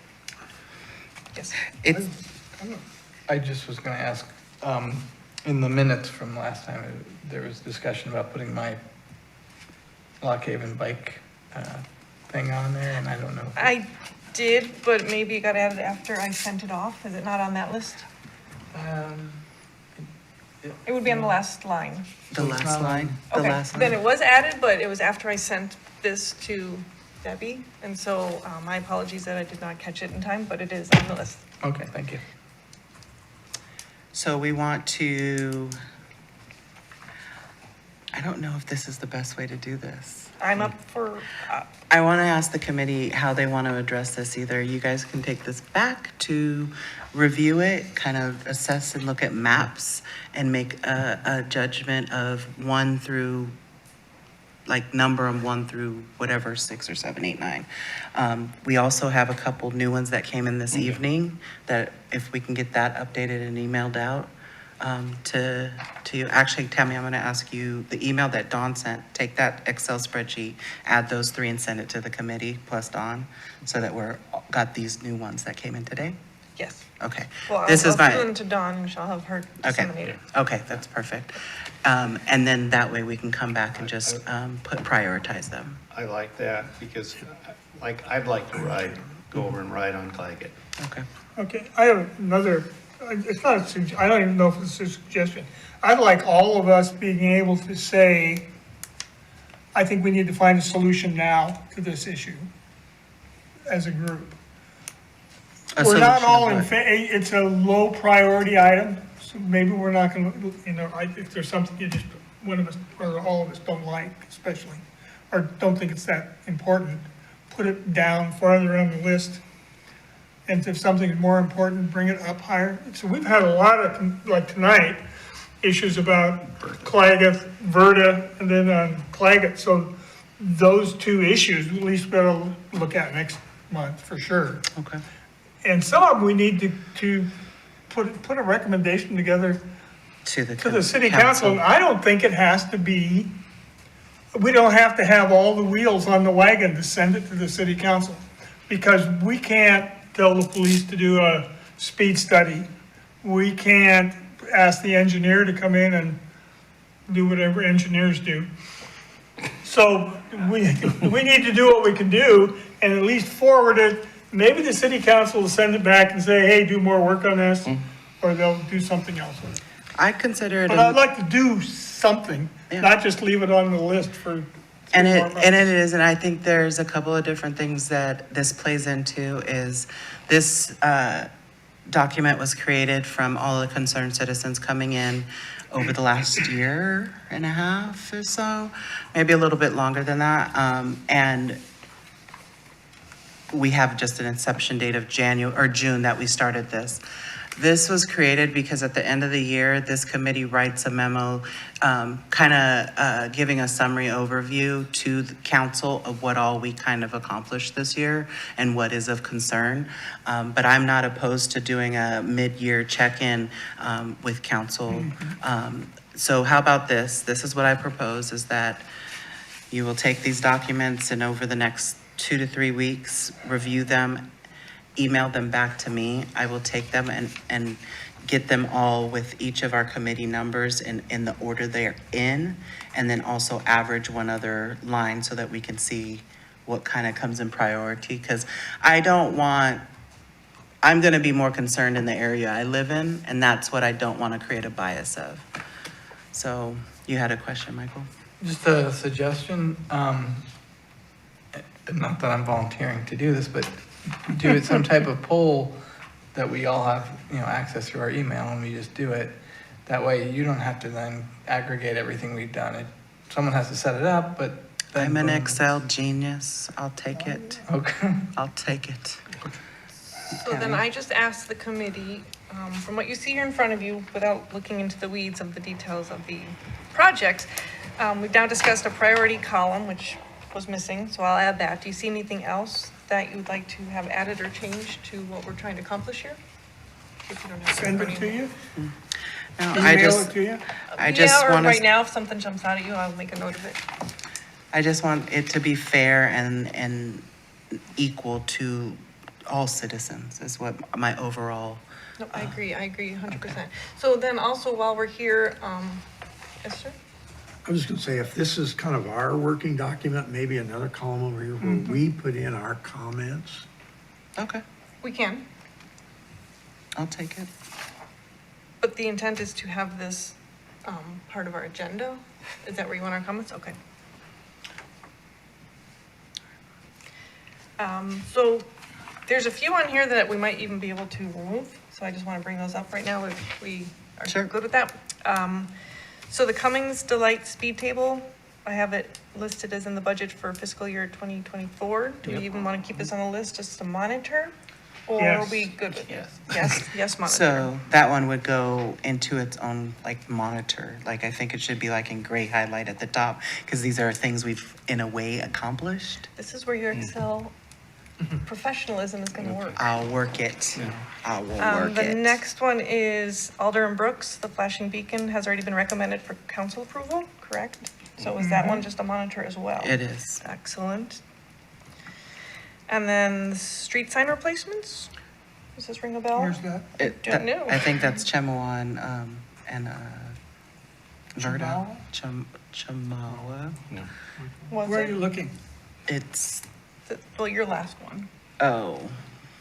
Yes. It's, I just was gonna ask, in the minutes from last time, there was discussion about putting my Lock Haven bike, thing on there, and I don't know. I did, but maybe it got added after I sent it off. Is it not on that list? It would be on the last line. the last line, the Okay, last then line. it was added, but it was after I sent this to Debbie. And so my apologies that I did not catch it in time, but it is on the list. Okay, thank you. So we want to, I don't know if this is the best way to do this. I'm up for, I want to ask the committee how they want to address this. Either you guys can take this back to review it, kind of assess and look at maps and make a judgment of 1 through, like number them 1 through whatever, 6 or 7, 8, 9. We also have a couple new ones that came in this evening that if we can get that updated and emailed out, to you. Actually, Tammy, I'm going to ask you, the email that Dawn sent, take that Excel spreadsheet, add those 3 and send it to the committee plus Dawn, so that got these new ones that came in today? Yes. Okay. Well, This is I'll send my, them to Dawn and she'll have her disseminate it. okay, that's perfect. And then that way we can come back and just prioritize them. I like that because like, I'd like to go over and ride on Claggett. Okay. Okay, I have another, it's not I don't even know if it's a suggestion. I'd like all of us being able to say, I think we need to find a solution now to this issue as a group. We're not all in, it's a low priority item, so maybe we're not gonna, if there's something you just, one of us, or all of us don't like especially, or don't think it's that important, put it down farther on the list. And if something is more important, bring it up higher. So we've had a lot of, like tonight, issues about Claggett, Verda, and then on Claggett. So those 2 issues, at least better look at next month for sure. Okay. And some of them we need to put a recommendation together To the city council. And I don't think it has to be, we don't have to have all the wheels on the wagon to send it to the city council. Because we can't tell the police to do a speed study. We can't ask the engineer to come in and do whatever engineers do. So we need to do what we can do and at least forward it. Maybe the city council will send it back and say, hey, do more work on this, or they'll do something else with it. I consider it. But I'd like to do something, Yeah. not just leave it on the list for. And it is, and I think there's a couple of different things that this plays into is this document was created from all the concerned citizens coming in over the last year and a half or so, maybe a little bit longer than that. And we have just an inception date of June that we started this. This was created because at the end of the year, this committee writes a memo, kind of giving a summary overview to the council of what all we kind of accomplished this year and what is of concern. But I'm not opposed to doing a mid-year check-in with council. So how about this? This is what I propose, is that you will take these documents and over the next 2 to 3 weeks, review them, email them back to me. I will take them and get them all with each of our committee numbers in the order they're in, and then also average one other line so that we can see what kind of comes in priority. Because I'm going to be more concerned in the area I live in, and that's what I don't want to create a bias of. So you had a question, Michael? Just a suggestion, not that I'm volunteering to do this, but do it some type of poll that we all have, access to our email, and we just do it. That way you don't have to then aggregate everything we've done. Someone has to set it up, but then I'm an boom. Excel genius. I'll take it. Okay. I'll take it. So then I just asked the committee, from what you see here in front of you, without looking into the weeds of the details of the project, we've now discussed a priority column, which was missing, so I'll add that. Do you see anything else that you'd like to have added or changed to what we're trying to accomplish here? If you don't have Send it in front to of you? No, Email it to you? I just Yeah, or want right to, now, if something jumps out at you, I'll make a note of it. I just want it to be fair and equal to all citizens is what my overall, No, I agree 100%. So then also while we're here, yes, sir? I was gonna say, if this is kind of our working document, maybe another column over here where we put in our comments. okay, We can, I'll take it. but the intent is to have this part of our agenda? Is that where you want our comments? Okay. So there's a few on here that we might even be able to remove, so I just want to bring those up right now if we are Sure. good with that. So the Cummings Delight speed table, I have it listed as in the budget for fiscal year 2024. Do we even want to keep this on the list just to monitor? Or are Yes. we good with it? Yes. Yes, monitor. So that one would go into its own like monitor. Like I think it should be like in gray highlight at the top because these are things we've in a way accomplished. This is where your Excel professionalism is gonna work. I'll work it. I will work The it. next one is Alder and Brooks. The flashing beacon has already been recommended for council approval, correct? So is that one just a monitor as well? It is. Excellent. And then the street sign replacements? Does this ring a bell? Where's that? Don't know. I think that's Chemawan, and, Verda. Chemawa. No. Was Where are it? you looking? It's, Well, your last one. oh,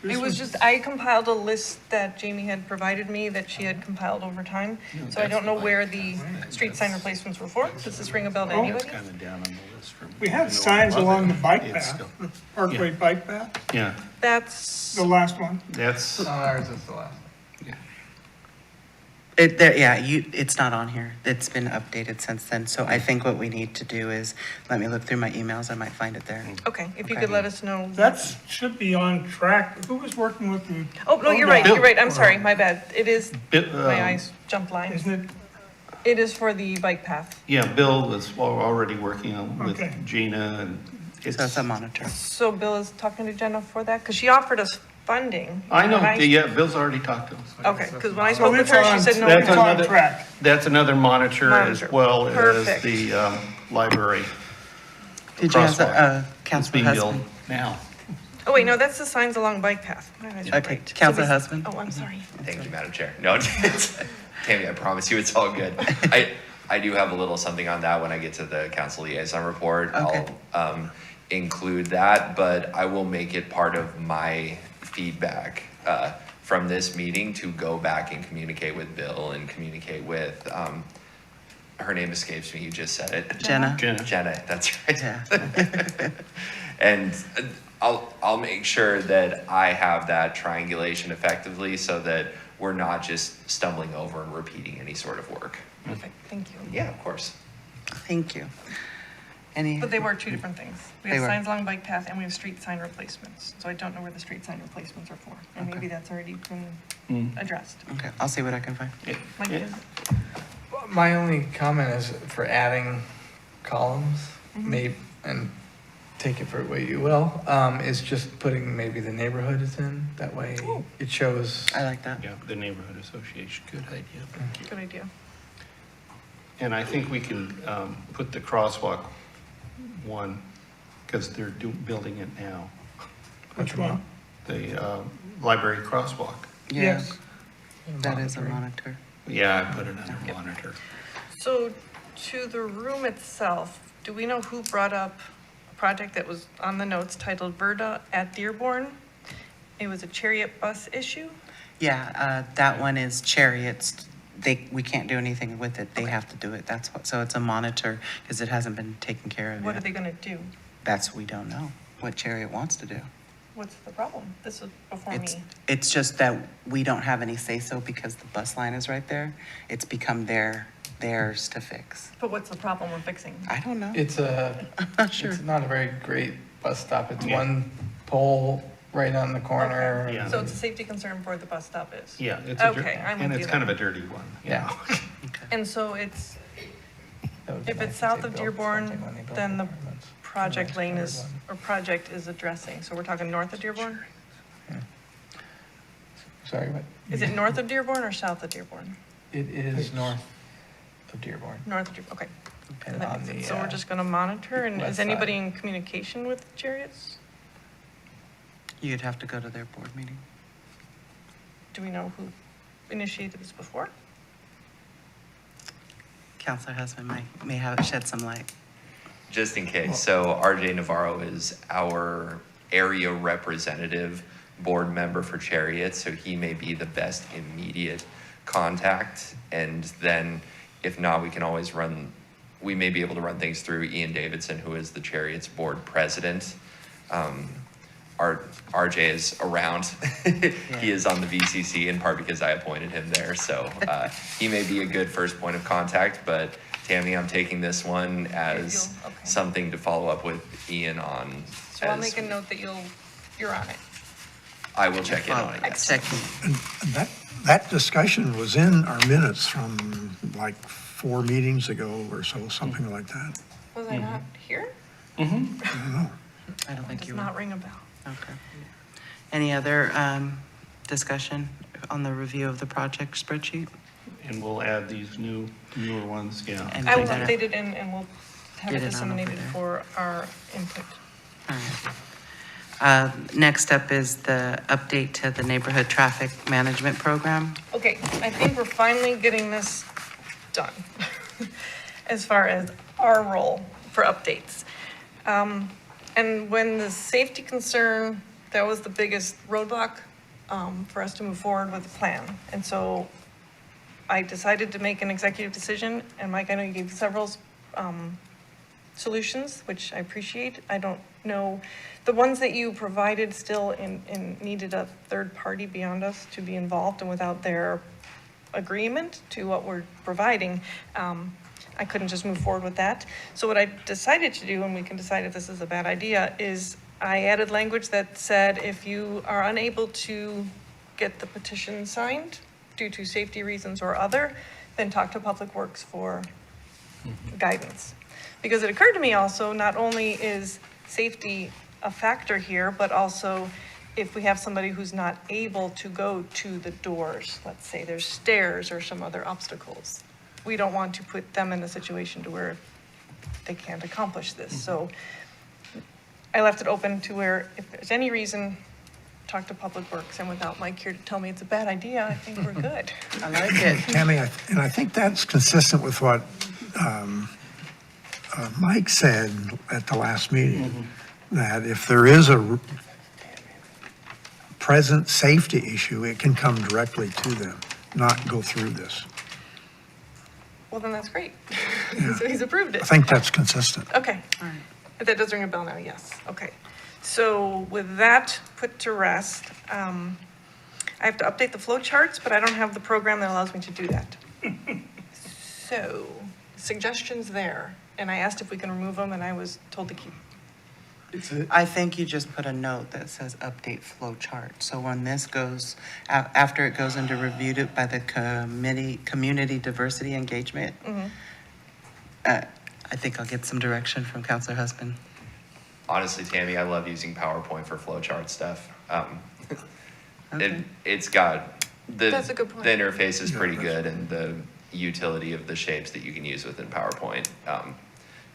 It was just, I compiled a list that Jamie had provided me that she had compiled over time. So I don't know where the street sign replacements were for. Does this ring a bell to anybody? Kind of down on the list from. We have even though I signs love along it, the bike it's path, still- the Parkway bike path, Yeah, That's, the last one. that's, Ours is the last. it's not on here. It's been updated since then. So I think what we need to do is, let me look through my emails. I might find it there. okay, if you Okay. could let us know. That should be on track. Who was working with the? Oh, no, you're right, you're right. I'm sorry, my bad. It is, Bit, my eyes jumped lines. Isn't it? It is for the bike path. yeah, Bill was already working on with Okay. Gina and So it's a monitor. So Bill is talking to Jenna for that, because she offered us funding. I know, When yeah, Bill's already talked to us. Okay, because when I So spoke with it's her, she on, said no. That's it's on another- track. That's another monitor as Monitor. well as Perfect. the library. Did you have crosswalk. Councilor It's being built Husband? now. Oh, wait, no, that's the signs along bike path. My eyes are Okay, bright. Councilor So we- Husband? Oh, I'm sorry. Thank you, Madam Chair. No, Tammy, I promise you it's all good. I do have a little something on that when I get to the council liaison report. Okay. I'll include that, but I will make it part of my feedback from this meeting to go back and communicate with Bill and communicate with, her name escapes me, you just said it. Jenna? Jenna, that's right. Yeah. And I'll make sure that I have that triangulation effectively so that we're not just stumbling over and repeating any sort of work. Perfect, thank you. Yeah, of course. Thank you. Any? But they were two different things. We They have were. signs along bike path and we have street sign replacements. So I don't know where the street sign replacements are for. And maybe that's already been addressed. Okay, I'll see what I can find. Mike, Yeah. My only comment is for adding columns, maybe, and take it for what you will, is just putting maybe the neighborhood is in, that way it shows. I like that. Yeah, the neighborhood association, good idea. good idea. And I think we can put the crosswalk one, because they're building it now, Which one? the library crosswalk. Yeah, Yes. that is a monitor. Yeah, I put it under monitor. So to the room itself, do we know who brought up a project that was on the notes titled Verda at Dearborn? It was a chariot bus issue? Yeah, that one is Chariots. We can't do anything with it. They have to do it. That's what, so it's a monitor because it hasn't been taken care of What are yet. they gonna do? We don't know what Chariot wants to do. What's the problem? This was before It's, me. it's just that we don't have any say-so because the bus line is right there. It's become theirs to fix. But what's the problem we're fixing? I don't know. It's I'm not sure. it's not a very great bus stop. It's Yeah. one pole right on the corner. Okay. Yeah. So it's a safety concern for the bus stop is? Yeah, it's Okay, I'm and with it's you kind of then. a dirty one. you Yeah. know. And so it's, That would be if nice it's if south they of built Dearborn, something when they built then the apartments. project Nice lane covered is, one. or project is addressing. So we're talking north of Dearborn? Sorry, what? Is it north of Dearborn or south of Dearborn? It is north of Dearborn. North of Dearborn, okay. And That on makes the, sense. So we're just gonna monitor, and west is anybody side. in communication with Chariots? You'd have to go to their board meeting. Do we know who initiated this before? Counselor Husband may have shed some light. Just in case, so RJ Navarro is our area representative board member for Chariots, so he may be the best immediate contact. And then if not, we may be able to run things through Ian Davidson, who is the Chariots board president. RJ is around. He is on the VCC in part because I appointed him there. So he may be a good first point of contact, but Tammy, I'm taking this one as Okay. something to follow up with Ian on. So I'll as- make a note that you're on it. I will check in on it, yes. Checking. That discussion was in our minutes from like 4 meetings ago or so, something like that. Was I not here? I don't think Does you were. not ring a bell. Okay. Any other discussion on the review of the project spreadsheet? And we'll add these newer ones, yeah. And I will do that- update it and we'll have Get it it on over disseminated there. for our input. All right. Next up is the update to the neighborhood traffic management program. Okay, I think we're finally getting this done as far as our role for updates. And when the safety concern, that was the biggest roadblock for us to move forward with the plan. And so I decided to make an executive decision, and Mike, I know you gave several solutions, which I appreciate. I don't know, the ones that you provided still needed a third party beyond us to be involved, and without their agreement to what we're providing, I couldn't just move forward with that. So what I decided to do, and we can decide if this is a bad idea, is I added language that said if you are unable to get the petition signed due to safety reasons or other, then talk to Public Works for guidance. Because it occurred to me also, not only is safety a factor here, but also if we have somebody who's not able to go to the doors, let's say there's stairs or some other obstacles, we don't want to put them in a situation to where they can't accomplish this. So I left it open to where if there's any reason, talk to Public Works, and without Mike here to tell me it's a bad idea, I think we're good. I like it. Tammy, and I think that's consistent with what Mike said at the last meeting, that if there is a present safety issue, it can come directly to them, not go through this. Well, then that's great. So he's approved it. I think that's consistent. Okay. If that does ring a bell now, yes. Okay. So with that put to rest, I have to update the flow charts, but I don't have the program that allows me to do that. So suggestions there. And I asked if we can remove them, and I was told to keep. I think you just put a note that says update flow chart. So when this goes, after it goes into reviewed by the community diversity engagement, I think I'll get some direction from Counselor Husband. Honestly, Tammy, I love using PowerPoint for flowchart stuff. Okay. It's got, That's a good point. the interface is pretty good, and the utility of the shapes that you can use within PowerPoint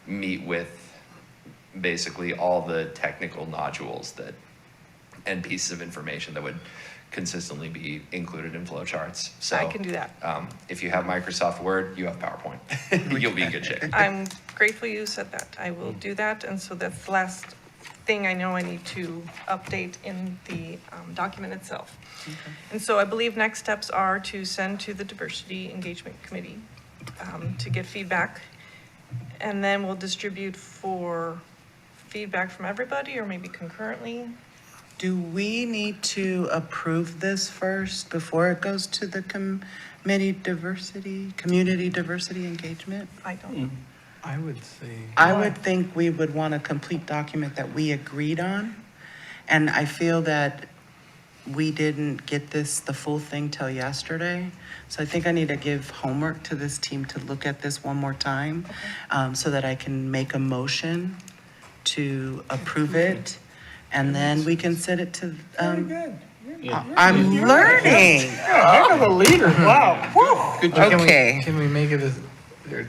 meet with basically all the technical nodules that and pieces of information that would consistently be included in flowcharts. So I can do that. If you have Microsoft Word, you have PowerPoint. You'll be in good shape. I'm grateful you said that. I will do that. And so that's the last thing I know I need to update in the document itself. And so I believe next steps are to send to the Diversity Engagement Committee to get feedback. And then we'll distribute for feedback from everybody, or maybe concurrently. Do we need to approve this first before it goes to the community diversity engagement? I don't know. I would say. I would think we would want a complete document that we agreed on. And I feel that we didn't get the full thing till yesterday. So I think I need to give homework to this team to look at this one more time, so that I can make a motion to approve it. And then we can send it to, I'm learning. Heck of a leader, wow. Okay. Can we make it as, or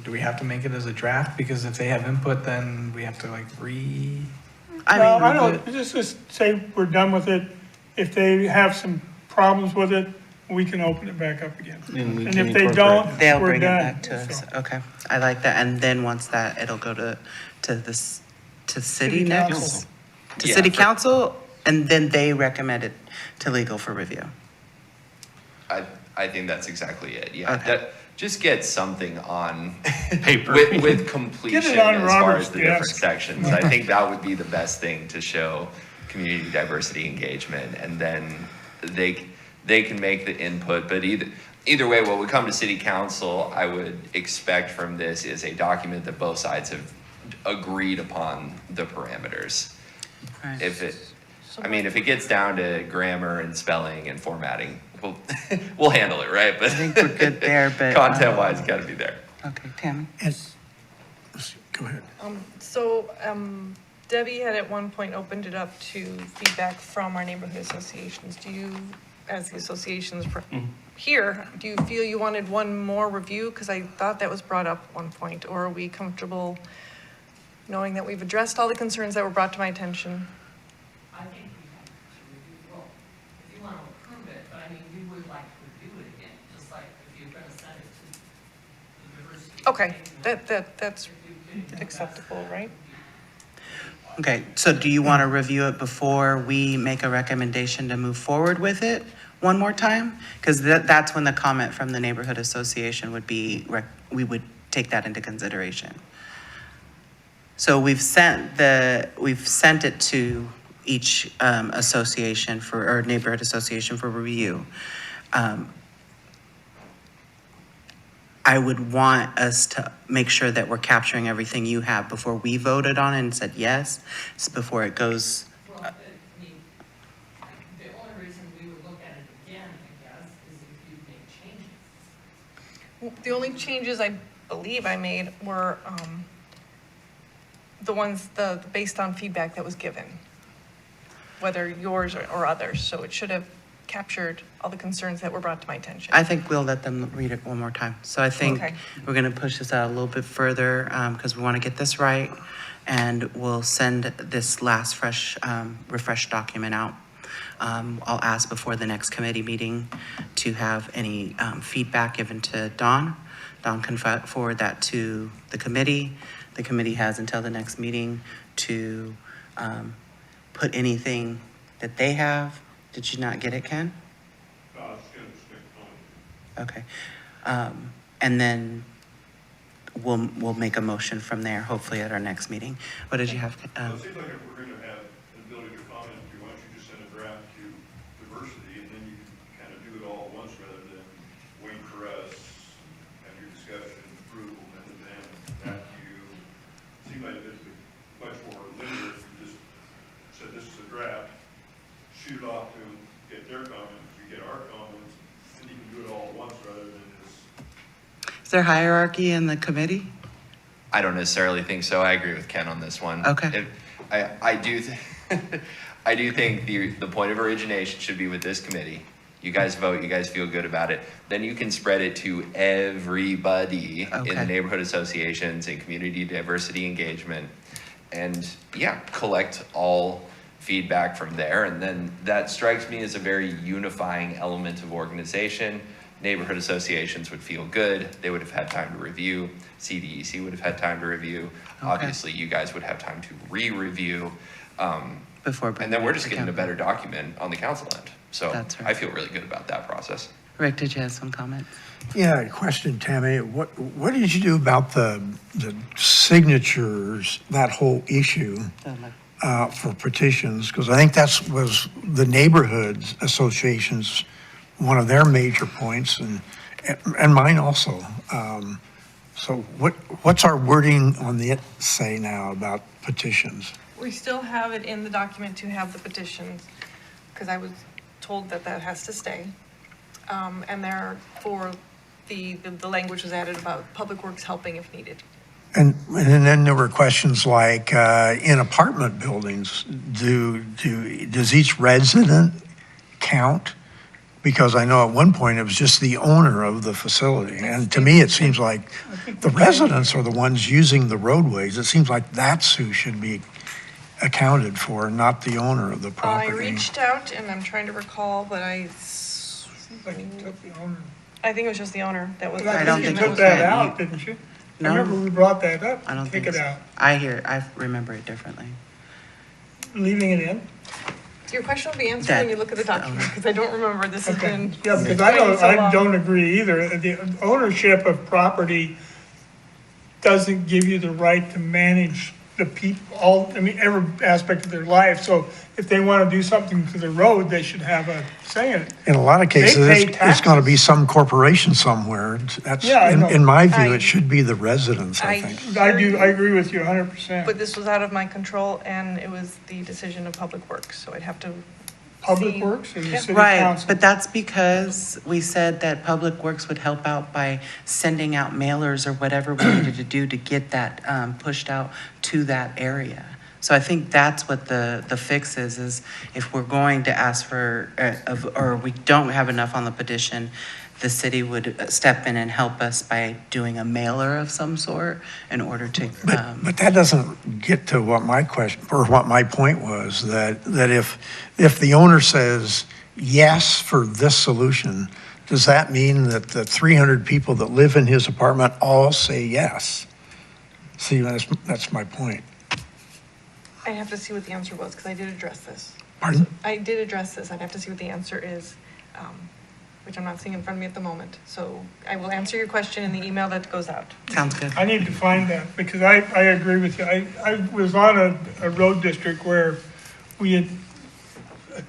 do we have to make it as a draft? Because if they have input, then we have to like Well, I don't, just say we're done with it. If they have some problems with it, we can open it back up again. And we And can if they incorporate don't, They'll we're bring it done. back to us. So, Okay, I like that. And then once that, it'll go to city next? council. To Yeah, city for- council, and then they recommend it to legal for review. I think that's exactly it. Yeah, Okay. just get something on Paper. with completion on as far Robert's as the different desk. sections. I think that would be the best thing to show community diversity engagement, and then they can make the input. But either way, when we come to city council, I would expect from this is a document that both sides have agreed upon the parameters. Right. If it gets down to grammar and spelling and formatting, we'll handle it, right? But I think we're good there, but. content-wise, got to be there. Okay, Tammy? Go ahead. Debbie had at one point opened it up to feedback from our neighborhood associations. Do you, as the associations here, do you feel you wanted one more review? Because I thought that was brought up at one point. Or are we comfortable knowing that we've addressed all the concerns that were brought to my attention? I think we have to review, well, if you want to approve it, but I mean, we would like to review it again, just like if you're going to send it to the diversity. Okay, that's acceptable, right? Okay, so do you want to review it before we make a recommendation to move forward with it one more time? Because that's when the comment from the neighborhood association would be, we would take that into consideration. So we've sent it to each association or neighborhood association for review. I would want us to make sure that we're capturing everything you have before we voted on it and said yes, before it goes. Well, I mean, the only reason we would look at it again, I guess, is if you make changes. The only changes I believe I made were the ones, based on feedback that was given, whether yours or others. So it should have captured all the concerns that were brought to my attention. I think we'll let them read it one more time. So I think Okay. we're going to push this out a little bit further because we want to get this right. And we'll send this last refreshed document out. I'll ask before the next committee meeting to have any feedback given to Dawn. Dawn can forward that to the committee. The committee has until the next meeting to put anything that they have. Did you not get it, Ken? Okay. And then we'll make a motion from there, hopefully at our next meeting. What did you have? It seems like if we're going to have an ability to comment, why don't you just send a draft to diversity, and then you can kind of do it all at once rather than wait for us, have your discussion, approval, and then back to you. It seems like it's much more linear if you just said this is a draft, shoot it off to get their comments, you get our comments, and you can do it all at once rather than this. Is there hierarchy in the committee? I don't necessarily think so. I agree with Ken on this one. Okay. I do think the point of origination should be with this committee. You guys vote, you guys feel good about it. Then you can spread it to everybody in the neighborhood associations and community diversity engagement. And yeah, collect all feedback from there. And then that strikes me as a very unifying element of organization. Neighborhood associations would feel good. They would have had time to review. CDEC would have had time to review. Okay. Obviously, you guys would have time to re-review. Before. And then we're just getting a better document on the council end. So That's right. I feel really good about that process. Rick, did you have some comments? Yeah, question, Tammy. What did you do about the signatures, that whole issue for petitions? Because I think that was the neighborhood associations, one of their major points, and mine also. So what's our wording on the say now about petitions? We still have it in the document to have the petitions, because I was told that has to stay. And therefore, the language was added about Public Works helping if needed. And then there were questions like, in apartment buildings, does each resident count? Because I know at one point it was just the owner of the facility. And to me, it seems like the residents are the ones using the roadways. It seems like that's who should be accounted for, not the owner of the property. I reached out, and I'm trying to recall, but I think it was just the owner that was. I don't think you it took was that that. out, didn't you? No. I remember we brought that up. I don't Take think it so. out. I remember it differently. Leaving it in? Your question will be answered when you look at the document, because I don't remember. This has been. Yeah, because explained so I long. don't agree either. The ownership of property doesn't give you the right to manage the people, every aspect of their life. So if they want to do something to the road, they should have a say in it. In a lot of cases, They pay it's going to be taxes. some corporation somewhere. That's, Yeah, I know. in my view, I- it should be the residents, I think. I agree with you 100%. But this was out of my control, and it was the decision of Public Works, so I'd have to. Public see- Works or the Yeah. city Right, council? but that's because we said that Public Works would help out by sending out mailers or whatever we needed to do to get that pushed out to that area. So I think that's what the fix is if we're going to ask for, or we don't have enough on the petition, the city would step in and help us by doing a mailer of some sort in order to, But that doesn't get to what my question, or what my point was, that if the owner says yes for this solution, does that mean that the 300 people that live in his apartment all say yes? See, that's my point. I have to see what the answer was, because I did address this. Pardon? I did address this. I'd have to see what the answer is, which I'm not seeing in front of me at the moment. So I will answer your question in the email that goes out. sounds good. I need to find that, because I agree with you. I was on a road district where we had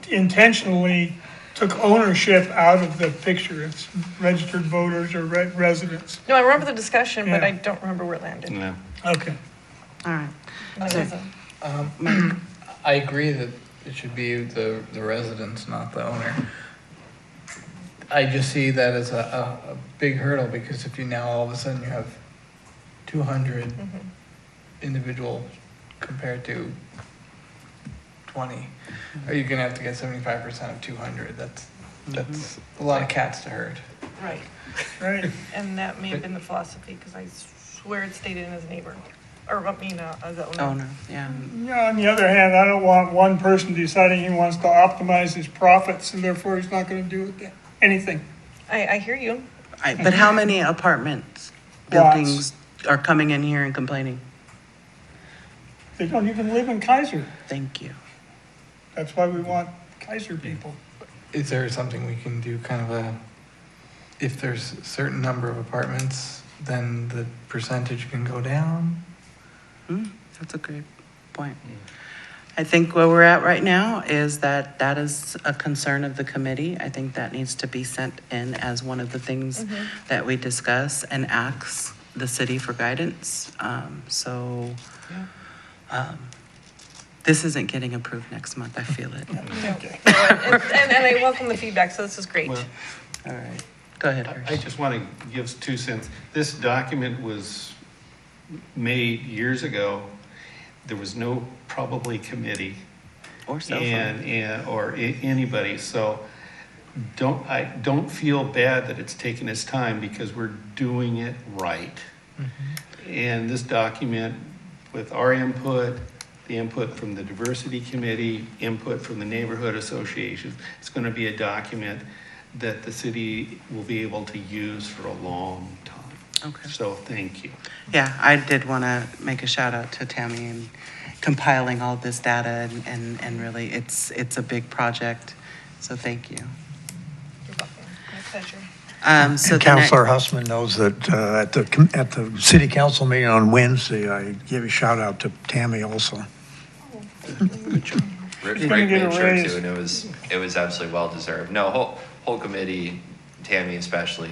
intentionally took ownership out of the picture. It's registered voters or residents. No, I remember the discussion, but Yeah. I don't remember where it landed. Yeah. Okay. All right. That So- was a- I agree that it should be the residents, not the owner. I just see that as a big hurdle, because if you now all of a sudden you have 200 individuals compared to 20, are you gonna have to get 75% of 200? That's a lot of cats to herd. Right. Right. And that may have been the philosophy, because I swear it stated in as a neighbor, or I mean, as the owner. Owner, yeah. Yeah, on the other hand, I don't want one person deciding he wants to optimize his profits, and therefore he's not gonna do anything. I hear you. But how many apartments, Lots. buildings are coming in here and complaining? They don't even live in Keizer. Thank you. That's why we want Keizer people. Is there something we can do, kind of if there's a certain number of apartments, then the percentage can go down? That's a great point. I think where we're at right now is that is a concern of the committee. I think that needs to be sent in as one of the things that we discuss and ask the city for guidance. This isn't getting approved next month, I feel it. And I welcome the feedback, so this is great. Well, All right, go ahead, I Hirsch. just want to give 2 cents. This document was made years ago. There was no probably committee Or cell phone. or anybody. So I don't feel bad that it's taken its time, because we're doing it right. And this document, with our input, the input from the diversity committee, input from the neighborhood associations, it's going to be a document that the city will be able to use for a long time. Okay. So thank you. Yeah, I did want to make a shout out to Tammy and compiling all this data and really, it's a big project. So thank you. You're welcome. My pleasure. So And the next- Councilor Hussman knows that at the city council meeting on Wednesday, I gave a shout out to Tammy also. Rick He's gonna get a made sure raise. too, and it was absolutely well deserved. No, whole committee, Tammy especially,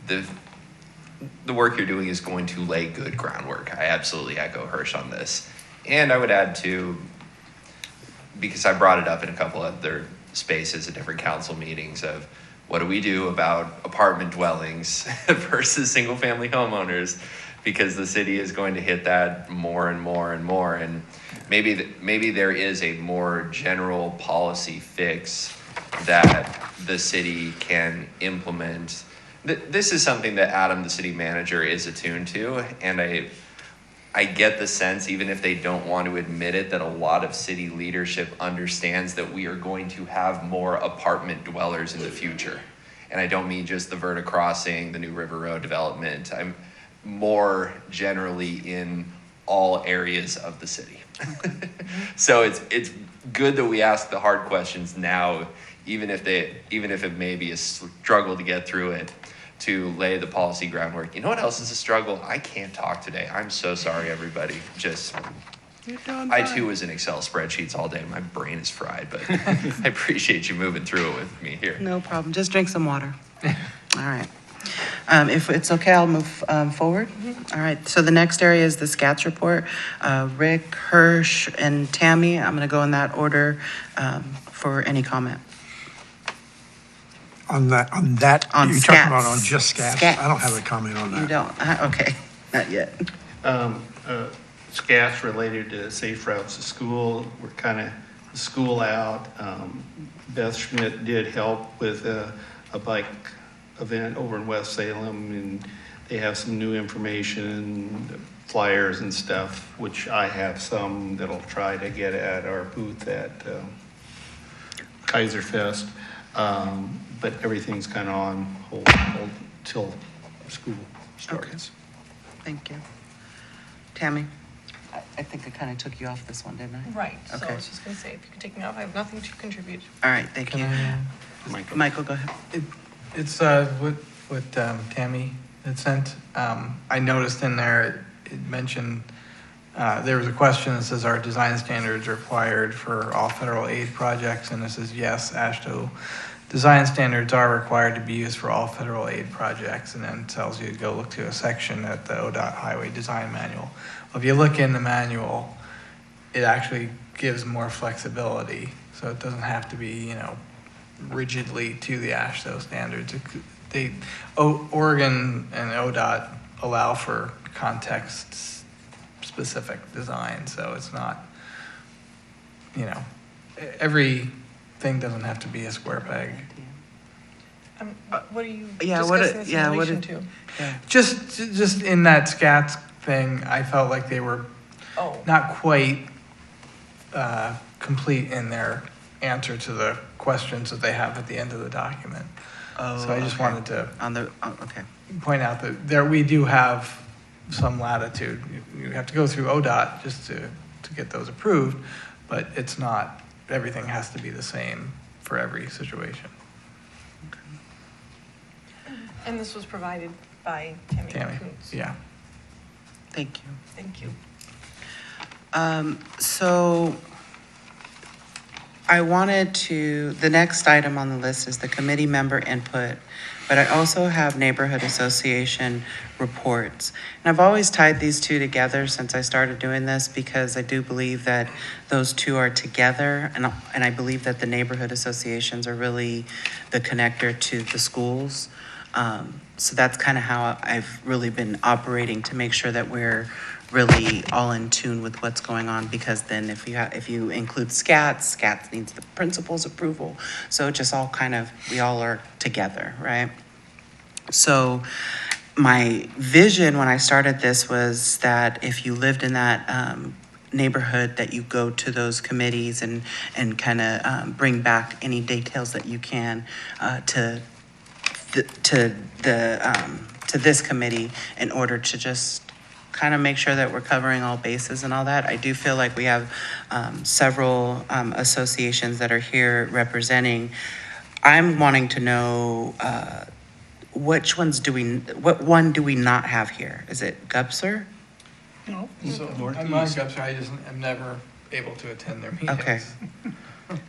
the work you're doing is going to lay good groundwork. I absolutely echo Hirsch on this. And I would add too, because I brought it up in a couple other spaces at different council meetings, of what do we do about apartment dwellings versus single family homeowners? Because the city is going to hit that more and more and more. And maybe there is a more general policy fix that the city can implement. This is something that Adam, the city manager, is attuned to, and I get the sense, even if they don't want to admit it, that a lot of city leadership understands that we are going to have more apartment dwellers in the future. And I don't mean just the Verta Crossing, the new River Road development. I'm more generally in all areas of the city. So it's good that we ask the hard questions now, even if it may be a struggle to get through it, to lay the policy groundwork. You know what else is a struggle? I can't talk today. I'm so sorry, everybody. I too was in Excel spreadsheets all day. My brain is fried, but I appreciate you moving through it with me here. No problem. Just drink some water. All right. If it's okay, I'll move forward. All right. So the next area is the SCATS report. Rick, Hirsch, and Tammy. I'm going to go in that order for any comment. On that, On you're talking about on scats. just scats? Scats. I don't have a comment on that. You don't? Okay. Not yet. scats related to safe routes to school. We're kind of school out. Beth Schmidt did help with a bike event over in West Salem, and they have some new information, flyers and stuff, which I have some that I'll try to get at our booth at Keizer Fest. But everything's kind of on hold till school starts. Thank you. Tammy? I think I kind of took you off this one, didn't I? Right, so I Okay. was just gonna say, if you could take me off, I have nothing to contribute. All right, thank you. Michael, go ahead. It's what Tammy had sent. I noticed in there, it mentioned, there was a question that says, are design standards required for all federal aid projects? And it says, yes, AASHTO design standards are required to be used for all federal aid projects, and then tells you to go look to a section at the ODOT Highway Design Manual. If you look in the manual, it actually gives more flexibility, so it doesn't have to be, rigidly to the AASHTO standards. Oregon and ODOT allow for context-specific design, so it's not, everything doesn't have to be a square peg. What are you Yeah, discussing this in relation to? Just in that SCATS thing, I felt like they were not quite complete in their answer to the questions that they have at the end of the document. So I just wanted to point out that we do have some latitude. You have to go through ODOT just to get those approved, but it's not, everything has to be the same for every situation. And this was provided by Tammy Kuntz. Yeah. Thank you. Thank you. So I wanted to, the next item on the list is the committee member input, but I also have neighborhood association reports. And I've always tied these two together since I started doing this because I do believe that those two are together, and I believe that the neighborhood associations are really the connector to the schools. So that's kind of how I've really been operating to make sure that we're really all in tune with what's going on, because then if you include SCATS needs the principal's approval. So it just all kind of, we all are together, right? So my vision when I started this was that if you lived in that neighborhood, that you go to those committees and kind of bring back any details that you can to this committee in order to just kind of make sure that we're covering all bases and all that. I do feel like we have several associations that are here representing. I'm wanting to know what one do we not have here? Is it Gupser? No. So I'm not Gupser, I just am never able to attend their meetings. Okay.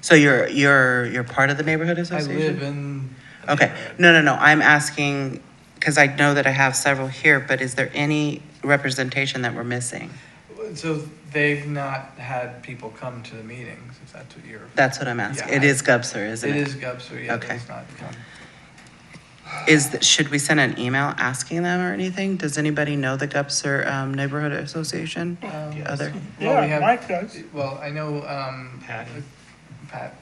So you're part of the neighborhood I association? live in. Okay, no, I'm asking, because I know that I have several here, but is there any representation that we're missing? So they've not had people come to the meetings, if that's what you're. That's what I'm asking. Yeah, It is Gupser, isn't it? It is Gupser, yeah, Okay. it's not come. Should we send an email asking them or anything? Does anybody know the Gupser Neighborhood Association? Other? Well, we Yeah, have- Mike does. Well, I know, Patty. Pat,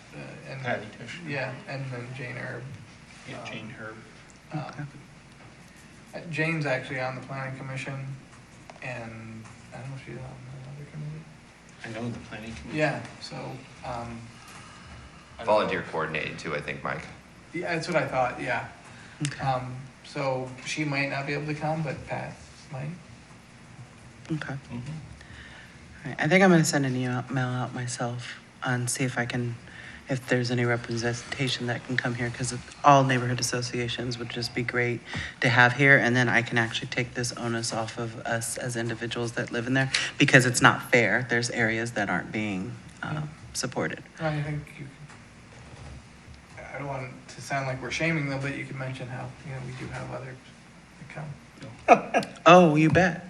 and. Patty Tisch. Yeah, and then Jane Herb. Yeah, Jane Herb. Jane's actually on the planning commission, and I don't know if she's on another committee. I know the planning committee. Yeah, so, Volunteer coordinated too, I think, Mike. yeah, that's what I thought, yeah. So she might not be able to come, but Pat might. Okay. All right, I think I'm going to send an email out myself and see if there's any representation that can come here, because all neighborhood associations would just be great to have here, and then I can actually take this onus off of us as individuals that live in there, because it's not fair. There's areas that aren't being supported. I think you could, I don't want it to sound like we're shaming them, but you could mention how, we do have others that come. Oh, you bet.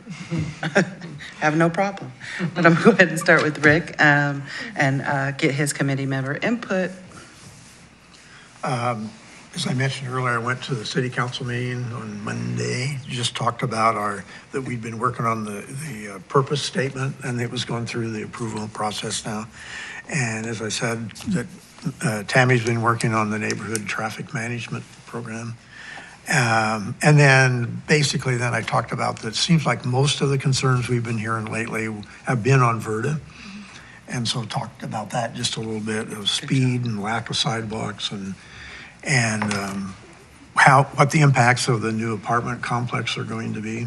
Have no problem. But I'm going to go ahead and start with Rick and get his committee member input. As I mentioned earlier, I went to the city council meeting on Monday, just talked about that we'd been working on the purpose statement, and it was going through the approval process now. And as I said, that Tammy's been working on the neighborhood traffic management program. And then basically then I talked about that it seems like most of the concerns we've been hearing lately have been on Verda. And so talked about that just a little bit, of speed and lack of sidewalks and what the impacts of the new apartment complex are going to be.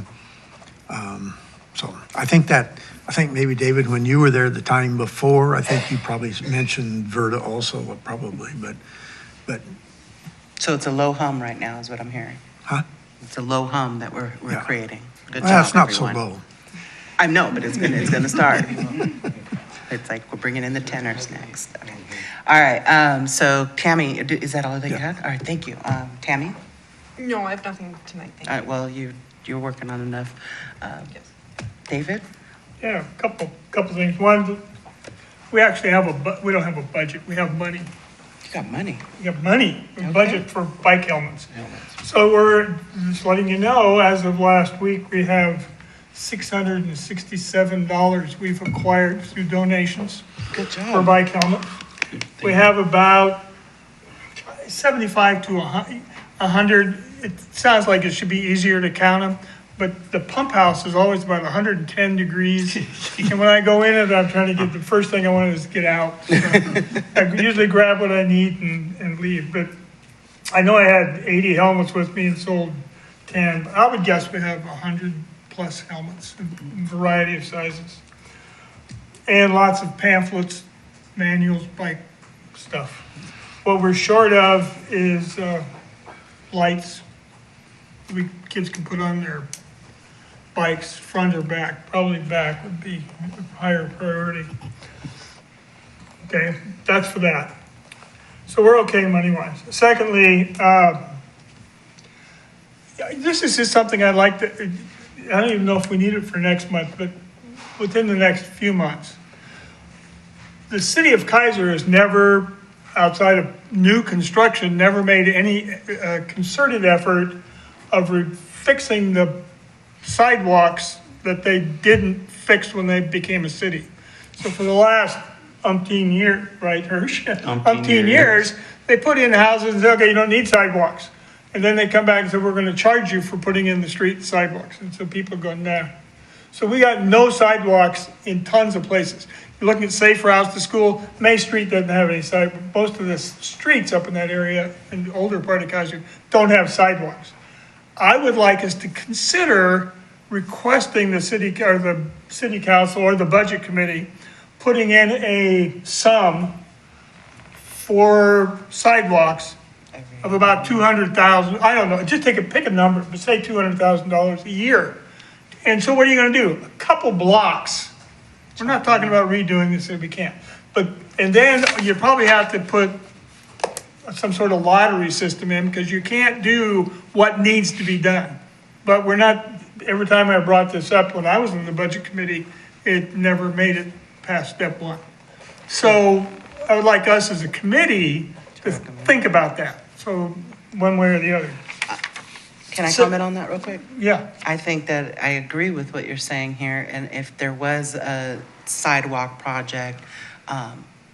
So I think maybe David, when you were there the time before, I think you probably mentioned Verda also, probably, but. So it's a low hum right now is what I'm hearing. Huh? It's a low hum that we're creating. Good Well, job, it's not so everyone. low. I know, but it's gonna start. It's like we're bringing in the tenors next. Okay. All right, so Tammy, is that all that you had? All right, thank you. Tammy? No, I have nothing tonight, thank you. All right, well, you're working on enough. David? Yeah, a couple things. One, we actually we don't have a budget, we have money. You got money. We have money, a budget for bike helmets. So we're just letting you know, as of last week, we have $667 we've acquired through donations. Good job. For bike helmets. We have about 75 to 100. It sounds like it should be easier to count them, but the pump house is always about 110 degrees. And when I go in it, I'm trying to get, the first thing I want is get out. So I usually grab what I need and leave. But I know I had 80 helmets with me and sold 10. But I would guess we have 100 plus helmets in a variety of sizes. And lots of pamphlets, manuals, bike stuff. What we're short of is lights. Kids can put on their bikes, front or back. Probably back would be a higher priority. Okay, that's for that. So we're okay money-wise. Secondly, this is just something I'd like to, I don't even know if we need it for next month, but within the next few months. The city of Keizer has never, outside of new construction, never made any concerted effort of fixing the sidewalks that they didn't fix when they became a city. So for the last umpteen years, right, Hirsch? Umpteen years, they put in houses and said, okay, you don't need sidewalks. And then they come back and say, we're gonna charge you for putting in the street sidewalks. And so people go, nah. So we got no sidewalks in tons of places. You're looking at Safe Routes to School, May Street doesn't have any sidewalks. Most of the streets up in that area, in the older part of Keizer, don't have sidewalks. I would like us to consider requesting the city council or the budget committee putting in a sum for sidewalks of about $200,000. I don't know, just pick a number, but say $200,000 a year. And so what are you gonna do? A couple blocks. We're not talking about redoing this if we can't. And then you probably have to put some sort of lottery system in, because you can't do what needs to be done. But we're not, every time I brought this up when I was in the budget committee, it never made it past step one. So I would like us as a committee to think about that. So one way or the other. Can I comment on that real quick? Yeah. I think that I agree with what you're saying here, and if there was a sidewalk project,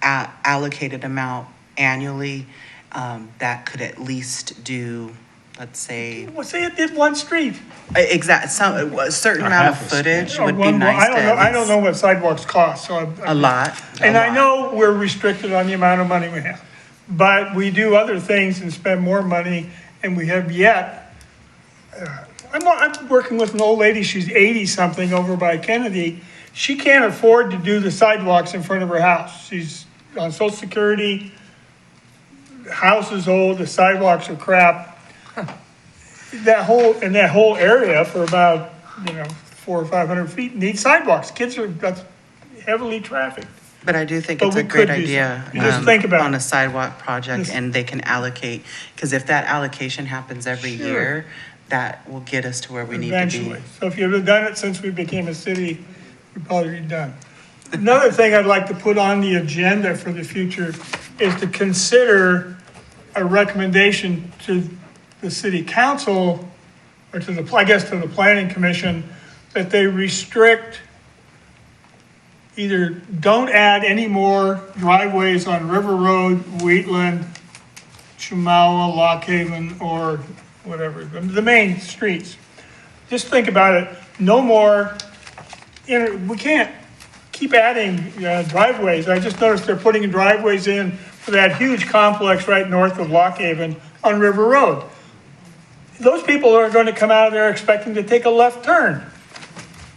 allocated amount annually, that could at least do, let's say. Well, say it did one street. Exactly, a certain amount of footage would be nice to I don't know what sidewalks cost, so. A lot. And I know we're restricted on the amount of money we have, but we do other things and spend more money, and we have yet. I'm working with an old lady, she's 80-something over by Kennedy. She can't afford to do the sidewalks in front of her house. She's on Social Security, the house is old, the sidewalks are crap. That whole area for about, 400 or 500 feet needs sidewalks. That's heavily trafficked. But I do think But it's we a great could do idea. something. Just think about on it. a sidewalk project, Just- and they can allocate, because if that allocation happens every Sure. year, that will get us to where we need to be. Eventually. So if you'd have done it since we became a city, we'd probably be done. Another thing I'd like to put on the agenda for the future is to consider a recommendation to the city council, or to the, I guess to the planning commission, that they restrict, either don't add any more driveways on River Road, Wheatland, Chemawa, Lock Haven, or whatever, the main streets. Just think about it, no more, we can't keep adding driveways. I just noticed they're putting driveways in for that huge complex right north of Lock Haven on River Road. Those people are going to come out of there expecting to take a left turn.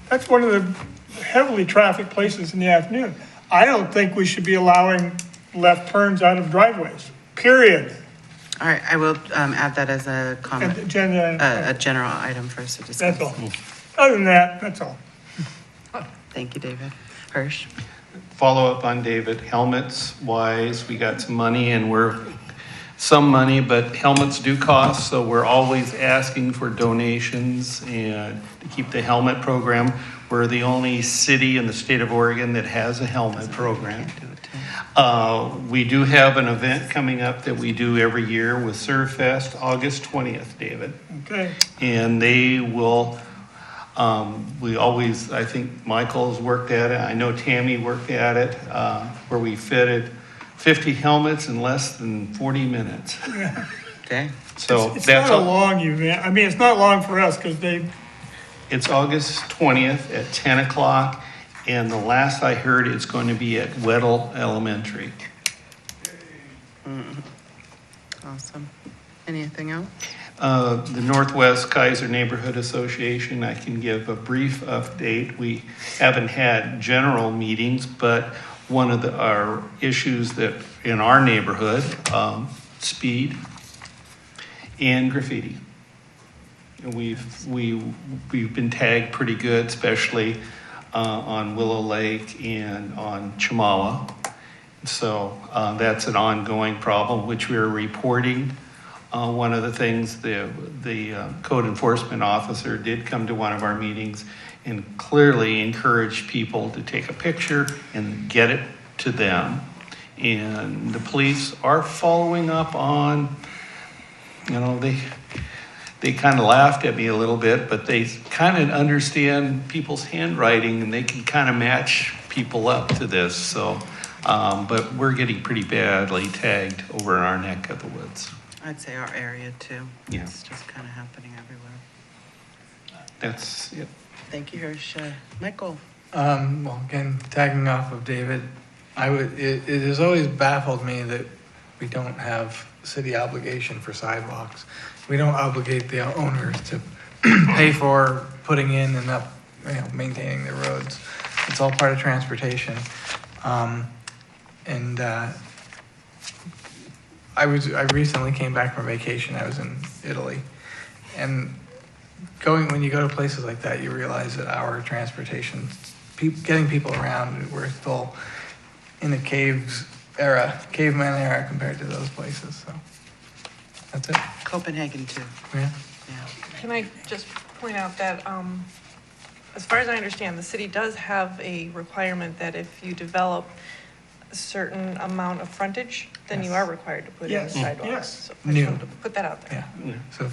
That's one of the heavily trafficked places in the afternoon. I don't think we should be allowing left turns out of driveways, period. All right, I will add that as a comment, a general item for us to discuss. That's all. Other than that, that's all. Thank you, David. Hirsch? Follow up on David, helmets wise, we got some money and some money, but helmets do cost, so we're always asking for donations and to keep the helmet program. We're the only city in the state of Oregon that has a helmet program. We do have an event coming up that we do every year with ServFest, August 20th, David. Okay. And they will, we always, I think Michael's worked at it, I know Tammy worked at it, where we fitted 50 helmets in less than 40 minutes. Okay. So It's that's not a long event. I mean, it's not long for us because It's August 20th at 10 o'clock, and the last I heard, it's going to be at Weddell Elementary. Awesome. Anything else? The Northwest Keizer Neighborhood Association, I can give a brief update. We haven't had general meetings, but one of our issues that in our neighborhood, speed and graffiti. We've been tagged pretty good, especially on Willow Lake and on Chemawa. So that's an ongoing problem, which we are reporting. One of the things, the code enforcement officer did come to one of our meetings and clearly encouraged people to take a picture and get it to them. And the police are following up on, they kind of laughed at me a little bit, but they kind of understand people's handwriting and they can kind of match people up to this. So, but we're getting pretty badly tagged over in our neck of the woods. I'd say our area too. Yeah. It's just kind of happening everywhere. That's it. Thank you, Hirsch. Michael? Well, again, tagging off of David, it has always baffled me that we don't have city obligation for sidewalks. We don't obligate the owners to pay for putting in and maintaining the roads. It's all part of transportation. I recently came back from vacation. I was in Italy, and when you go to places like that, you realize that our transportation, getting people around, we're still in the caveman era compared to those places. So that's it. Copenhagen too. Yeah. Can I just point out that, as far as I understand, the city does have a requirement that if you develop a certain amount of frontage, then you are required to put in sidewalks. Yes. So I just wanted to put that out there. Yeah. So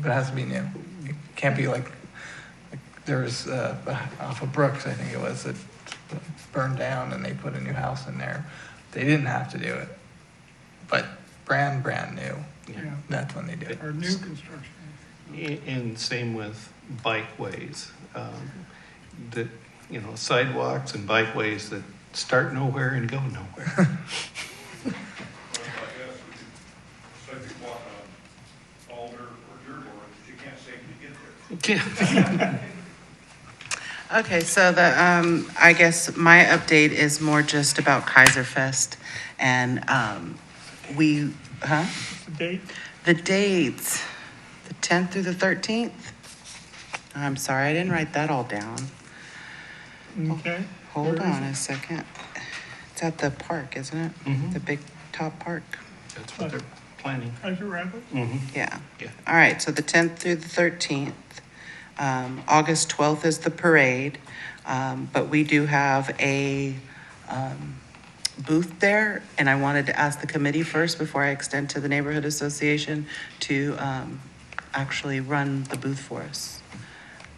but it has to be new. It can't be like there was off of Brooks, I think it was, that burned down and they put a new house in there. They didn't have to do it, but brand new. Yeah. That's when they do it. Or new construction. And same with bikeways. Sidewalks and bikeways that start nowhere and go nowhere. Okay, so I guess my update is more just about Keizer Fest, and The date? the dates, the 10th through the 13th. I'm sorry, I didn't write that all down. Okay. Hold on a second. It's at the park, isn't it? Mhm. The big top park. That's what they're planning. Keizer Rapids? Yeah. Yeah. All right, so the 10th through the 13th. August 12th is the parade, but we do have a booth there, and I wanted to ask the committee first before I extend to the neighborhood association to actually run the booth for us.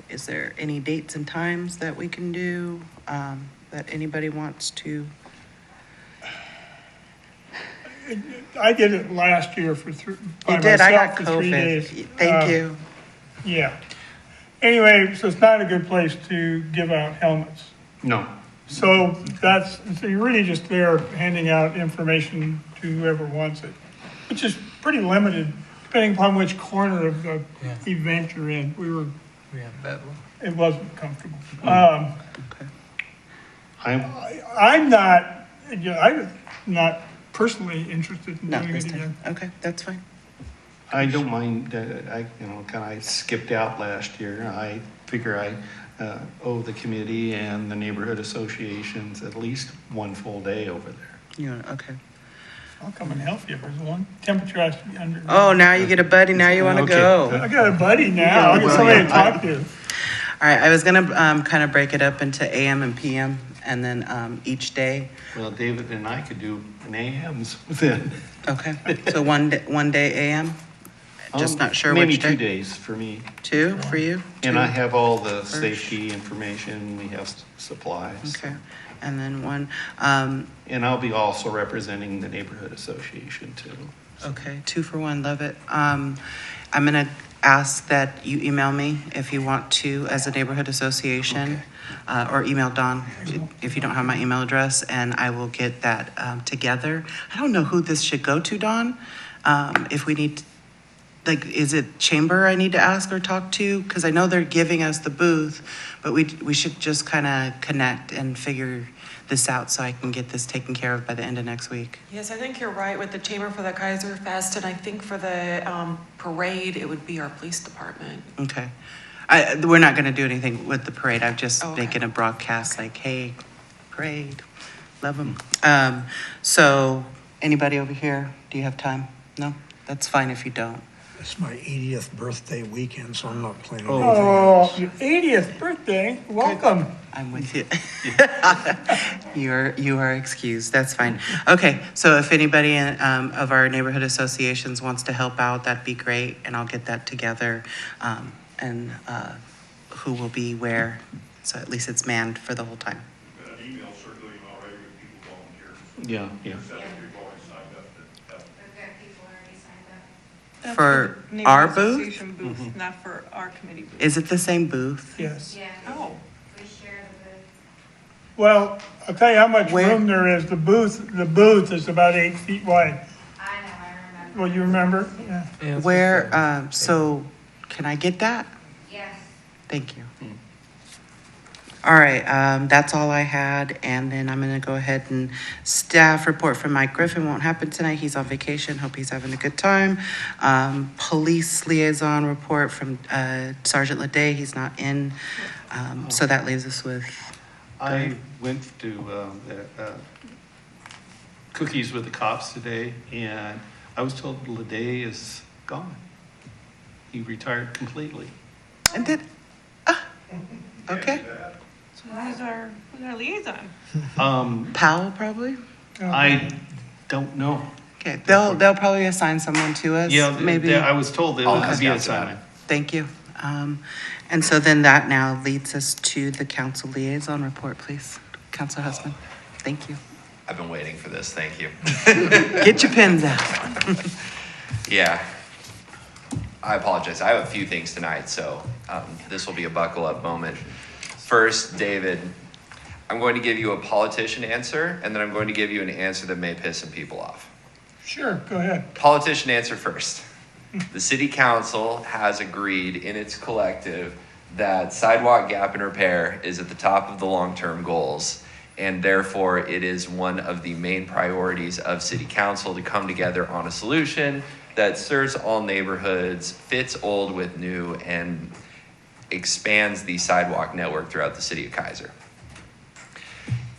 Is there any dates and times that we can do, that anybody wants to? I did it last year by You did, I myself got for 3 COVID. days. Thank you. Yeah. Anyway, so it's not a good place to give out helmets. No. So so you're really just there handing out information to whoever wants it, which is pretty limited, depending upon which corner of the event you're in. Yeah, Bedlam. It wasn't comfortable. I'm I'm not personally interested in Not doing this it time. again. Okay, that's fine. I don't mind, kind of skipped out last year. I figure I owe the committee and the neighborhood associations at least one full day over there. Okay. I'll come and help you if there's one. Temperature has to be under. Oh, now you get a buddy, now you want to Okay. go. I got a buddy now. I got somebody to talk to. All right, I was gonna kind of break it up into AM and PM, and then each day. Well, David and I could do an AMs then. Okay, so one day AM? Just not sure Maybe which day? 2 days for me. 2 for you? And 2? I have all the First. safety information, we have supplies. Okay, and then 1, And I'll be also representing the neighborhood association too. okay, 2 for 1, love it. I'm gonna ask that you email me if you want to as a neighborhood association, or email Dawn if you don't have my email address, and I will get that together. I don't know who this should go to, Dawn. If we need, like, is it chamber I need to ask or talk to? Because I know they're giving us the booth, but we should just kind of connect and figure this out so I can get this taken care of by the end of next week. Yes, I think you're right with the chamber for the Keizer Fest, and I think for the parade, it would be our police department. Okay. We're not going to do anything with the parade. I'm just Okay. making a broadcast like, hey, parade, love them. So anybody over here, do you have time? No? That's fine if you don't. It's my 80th birthday weekend, so I'm not planning anything Oh, else. your 80th birthday. Welcome. I'm with you. You are excused. That's fine. Okay, so if anybody of our neighborhood associations wants to help out, that'd be great, and I'll get that together, and who will be where, so at least it's manned for the whole time. Got an email circulating already with people volunteering. Yeah, yeah. Several people already signed up that- That's For the neighborhood our booth? association booth, not for our committee booth. Is it the same booth? Yes. Oh, We share the booth. Well, I'll tell you how much Where? room there is. The booth is about 8 feet wide. I know, I remember. Well, you remember? Yeah. Yeah, it's Where, the same. so can I get that? Yes. Thank you. All right, that's all I had, and then I'm gonna go ahead and staff report from Mike Griffin won't happen tonight. He's on vacation. Hope he's having a good time. Police liaison report from Sergeant Leday. He's not in, so that leaves us with. I went to Cookies with the Cops today, and I was told Leday is gone. He retired completely. And did, okay. so who's our liaison? Powell probably. I don't know. Okay, they'll probably assign someone to us. Yeah, maybe. I was told it I'll would ask be after that. assignment. Thank you. And so then that now leads us to the council liaison report, please. Council Husband, thank you. I've been waiting for this, thank you. Get your pens out. Yeah. I apologize. I have a few things tonight, so this will be a buckle up moment. First, David, I'm going to give you a politician answer, and then I'm going to give you an answer that may piss some people off. Sure, go ahead. Politician answer first. The city council has agreed in its collective that sidewalk gap and repair is at the top of the long-term goals, and therefore it is one of the main priorities of city council to come together on a solution that serves all neighborhoods, fits old with new, and expands the sidewalk network throughout the city of Keizer.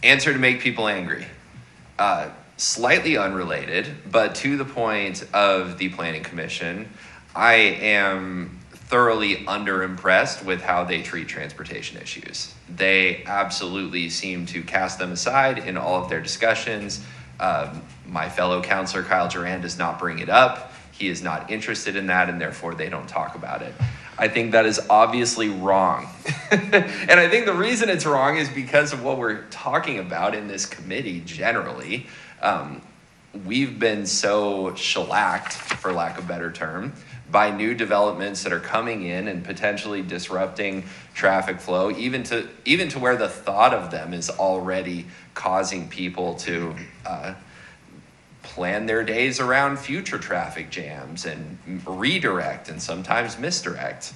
Answer to make people angry. Slightly unrelated, but to the point of the planning commission, I am thoroughly underimpressed with how they treat transportation issues. They absolutely seem to cast them aside in all of their discussions. My fellow counselor, Kyle Duran, does not bring it up. He is not interested in that, and therefore they don't talk about it. I think that is obviously wrong. And I think the reason it's wrong is because of what we're talking about in this committee generally. We've been so shellacked, for lack of a better term, by new developments that are coming in and potentially disrupting traffic flow, even to where the thought of them is already causing people to plan their days around future traffic jams and redirect and sometimes misdirect.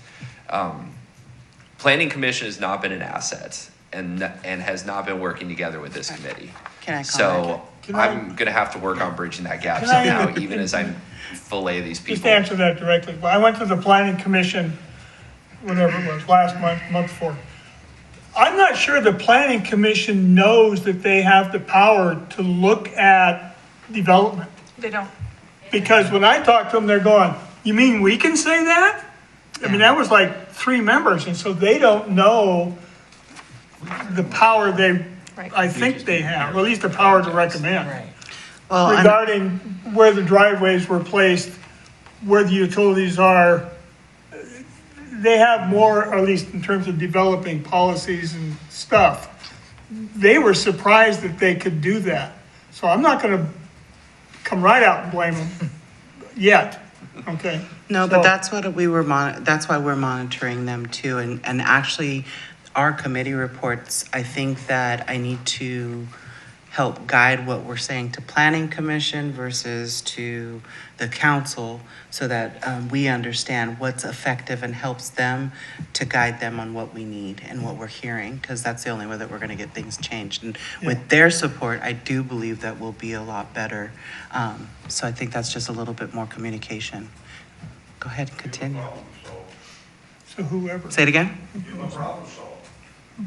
Planning Commission has not been an asset and has not been working together with this committee. Can I comment? Can I'm going to have to work on bridging that gap Can I- somehow, even as I fillet these people. Just answer that directly. Well, I went to the planning commission, whatever it was, last month before. I'm not sure the planning commission knows that they have the power to look at development. They don't. Because when I talk to them, they're going, you mean we can say that? I mean, that was like 3 members, and so they don't know the power I think they have, or at least the power to recommend. Well, and- Regarding where the driveways were placed, where the utilities are, they have more, or at least in terms of developing policies and stuff. They were surprised that they could do that. So I'm not gonna come right out and blame them yet, okay? No, So- but that's what that's why we're monitoring them too. And actually, our committee reports, I think that I need to help guide what we're saying to Planning Commission versus to the council so that we understand what's effective and helps them to guide them on what we need and what we're hearing, because that's the only way that we're going to get things changed. And with their support, I do believe that we'll be a lot better. So I think that's just a little bit more communication. Go ahead and continue. So whoever. Say it again? Give a problem solve.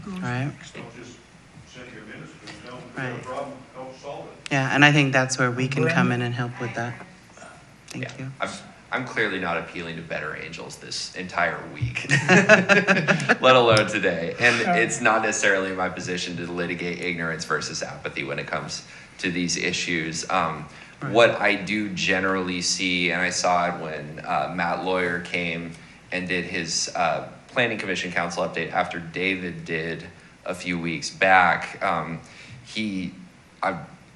All right. Don't just send your minutes, but you don't have a Right. problem, help solve it. Yeah, and I think that's where we can come in and help with that. Thank you. I'm clearly not appealing to better angels this entire week, let alone today. And it's not necessarily my position to litigate ignorance versus apathy when it comes to these issues. What I do generally see, and I saw it when Matt Lawyer came and did his Planning Commission Council update after David did a few weeks back,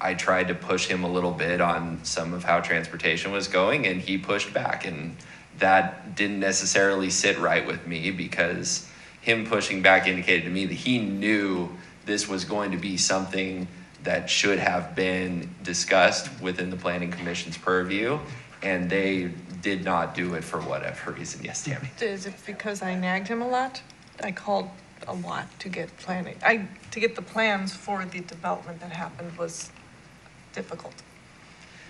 I tried to push him a little bit on some of how transportation was going, and he pushed back, and that didn't necessarily sit right with me because him pushing back indicated to me that he knew this was going to be something that should have been discussed within the Planning Commission's purview, and they did not do it for whatever reason. Yes, Tammy? Is it because I nagged him a lot? I called a lot to get planning. To get the plans for the development that happened was difficult.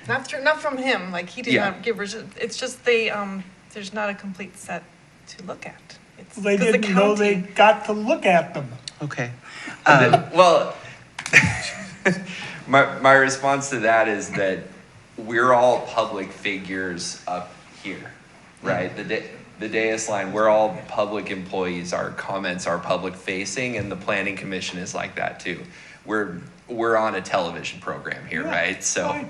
Not from him, like he did not give, it's just there's not a complete set to look at. It's They 'cause the didn't know they county- got to look at them. Okay. Well, my response to that is that we're all public figures up here, right? The dais line, we're all public employees. Our comments are public facing, and the Planning Commission is like that too. We're on a television program here, right? So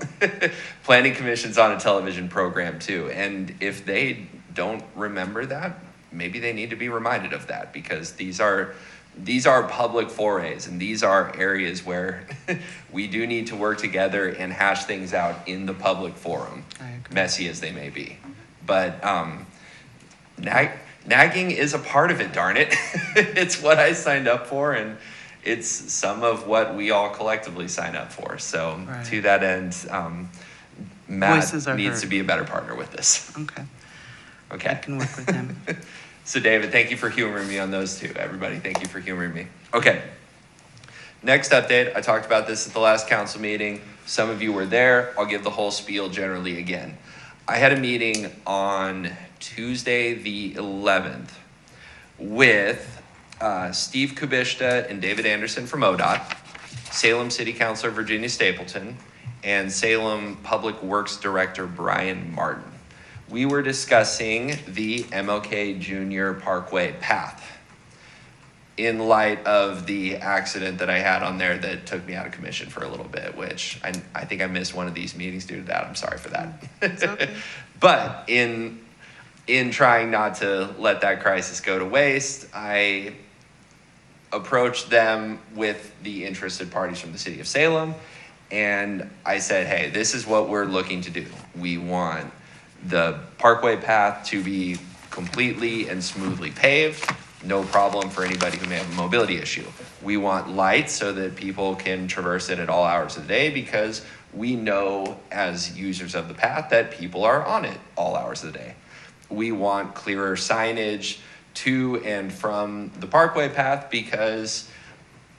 Planning Commission's on a television program too. And if they don't remember that, maybe they need to be reminded of that, because these are public forays, and these are areas where we do need to work together and hash things out in the public forum, messy as they may be. But nagging is a part of it, darn it. It's what I signed up for, and it's some of what we all collectively sign up for. So to that end, Matt Voices are needs heard. to be a better partner with this. Okay. I can work with him. So David, thank you for humoring me on those two. Everybody, thank you for humoring me. Okay. Next update, I talked about this at the last council meeting. Some of you were there. I'll give the whole spiel generally again. I had a meeting on Tuesday the 11th with Steve Kubishta and David Anderson from ODOT, Salem City Councilor Virginia Stapleton, and Salem Public Works Director Brian Martin. we were discussing the MLK Junior Parkway path in light of the accident that I had on there that took me out of commission for a little bit, which I think I missed one of these meetings due to that. I'm sorry for that. Okay. But in trying not to let that crisis go to waste, I approached them with the interested parties from the city of Salem, and I said, hey, this is what we're looking to do. We want the Parkway path to be completely and smoothly paved, no problem for anybody who may have a mobility issue. We want lights so that people can traverse it at all hours of the day, because we know as users of the path that people are on it all hours of the day. We want clearer signage to and from the Parkway path, because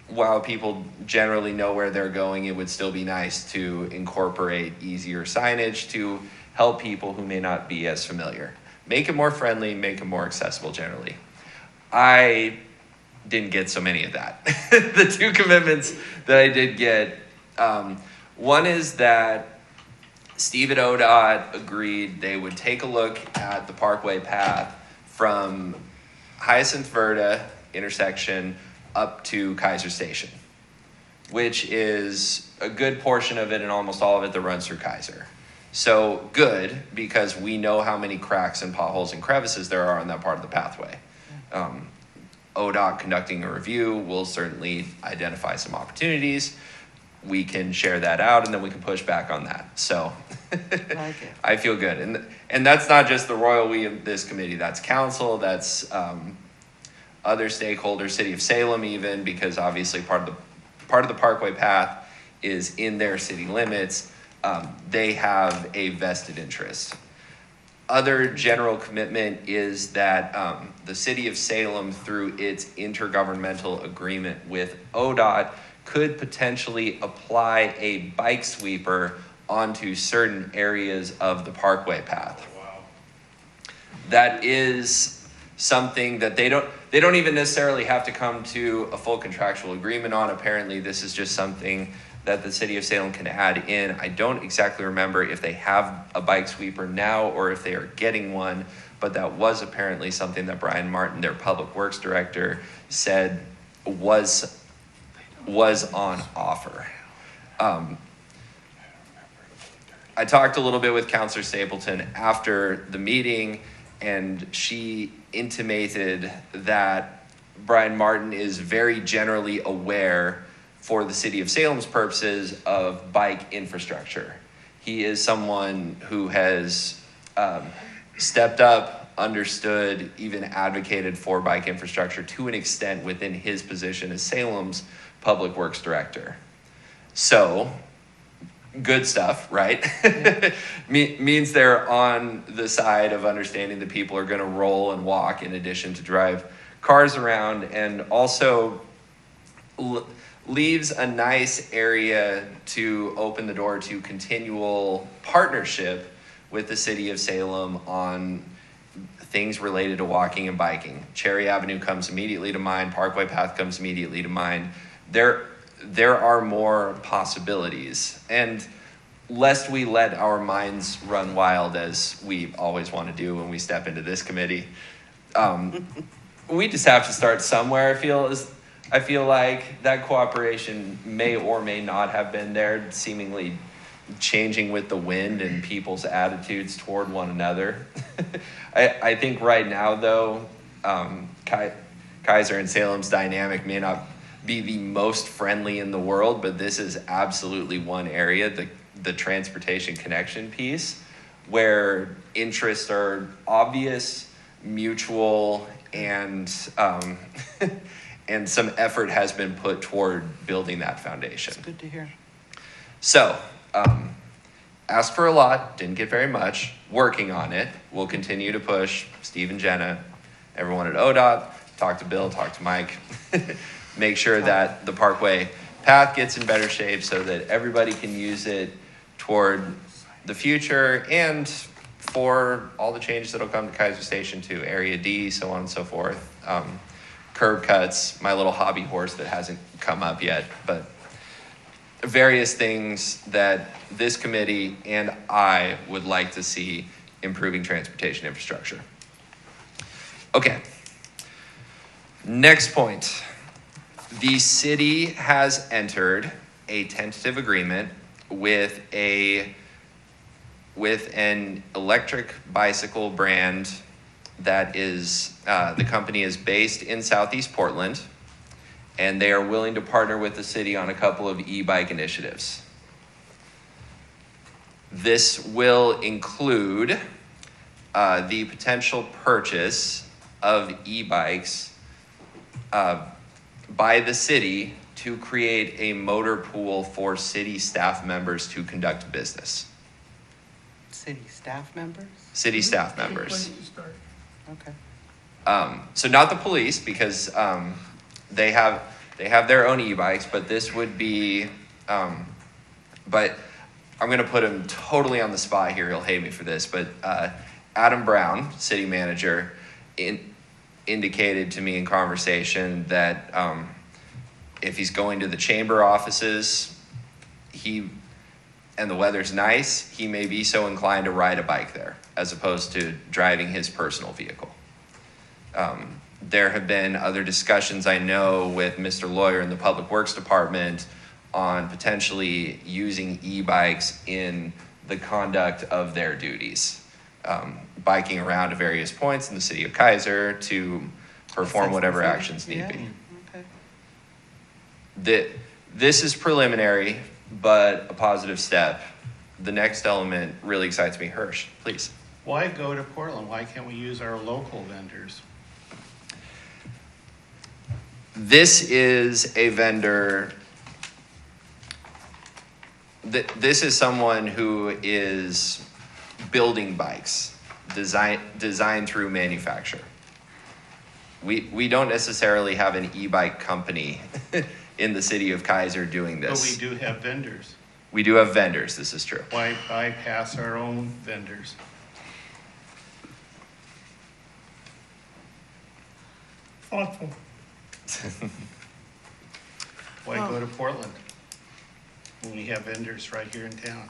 while people generally know where they're going, it would still be nice to incorporate easier signage to help people who may not be as familiar. Make it more friendly, make it more accessible generally. I didn't get so many of that. The two commitments that I did get, one is that Steve at ODOT agreed they would take a look at the Parkway path from Hyacinth Verda intersection up to Keizer Station, which is a good portion of it and almost all of it that runs through Keizer. So good, because we know how many cracks and potholes and crevices there are on that part of the pathway. ODOT conducting a review will certainly identify some opportunities. We can share that out, and then we can push back on that. So I feel good. And that's not just the royal we of this committee. That's council, that's other stakeholders, city of Salem even, because obviously part of the Parkway path is in their city limits. They have a vested interest. Other general commitment is that the city of Salem, through its intergovernmental agreement with ODOT, could potentially apply a bike sweeper onto certain areas of the Parkway path. Wow. That is something that they don't even necessarily have to come to a full contractual agreement on. Apparently, this is just something that the city of Salem can add in. I don't exactly remember if they have a bike sweeper now or if they are getting one, but that was apparently something that Brian Martin, their public works director, said was on offer. I talked a little bit with Councilor Stapleton after the meeting, and she intimated that Brian Martin is very generally aware, for the city of Salem's purposes, of bike infrastructure. He is someone who has stepped up, understood, even advocated for bike infrastructure to an extent within his position as Salem's public works director. So, good stuff, right? Yeah. Means they're on the side of understanding that people are going to roll and walk in addition to drive cars around, and also leaves a nice area to open the door to continual partnership with the city of Salem on things related to walking and biking. Cherry Avenue comes immediately to mind. Parkway Path comes immediately to mind. There are more possibilities. And lest we let our minds run wild, as we always want to do when we step into this committee, we just have to start somewhere. I feel like that cooperation may or may not have been there, seemingly changing with the wind and people's attitudes toward one another. I think right now, though, Keizer and Salem's dynamic may not be the most friendly in the world, but this is absolutely one area, the transportation connection piece, where interests are obvious, mutual, and and some effort has been put toward building that foundation. It's good to hear. So, asked for a lot, didn't get very much, working on it. We'll continue to push Steve and Jenna, everyone at ODOT, talk to Bill, talk to Mike, make sure that the Parkway path gets in better shape so that everybody can use it toward the future and for all the changes that'll come to Keizer Station to Area D, so on and so forth. Curb cuts, my little hobby horse that hasn't come up yet, but various things that this committee and I would like to see improving transportation infrastructure. Okay. Next point. The city has entered a tentative agreement with an electric bicycle brand that is, the company is based in Southeast Portland, and they are willing to partner with the city on a couple of e-bike initiatives. This will include the potential purchase of e-bikes by the city to create a motor pool for city staff members to conduct business. City staff members? City staff members. Okay. So not the police, because they have their own e-bikes, but this would be, but I'm gonna put him totally on the spot here, he'll hate me for this, but Adam Brown, city manager, indicated to me in conversation that if he's going to the chamber offices, and the weather's nice, he may be so inclined to ride a bike there, as opposed to driving his personal vehicle. There have been other discussions, I know, with Mr. Lawyer in the Public Works Department on potentially using e-bikes in the conduct of their duties. Biking around to various points in the city of Keizer to perform whatever actions need be. Okay. This is preliminary, but a positive step. The next element really excites me. Hirsch, please. Why go to Portland? Why can't we use our local vendors? This is a vendor, this is someone who is building bikes, design through manufacture. We don't necessarily have an e-bike company in the city of Keizer doing this. But we do have vendors. We do have vendors, this is true. Why bypass our own vendors? Thoughtful. Why go to Portland when we have vendors right here in town?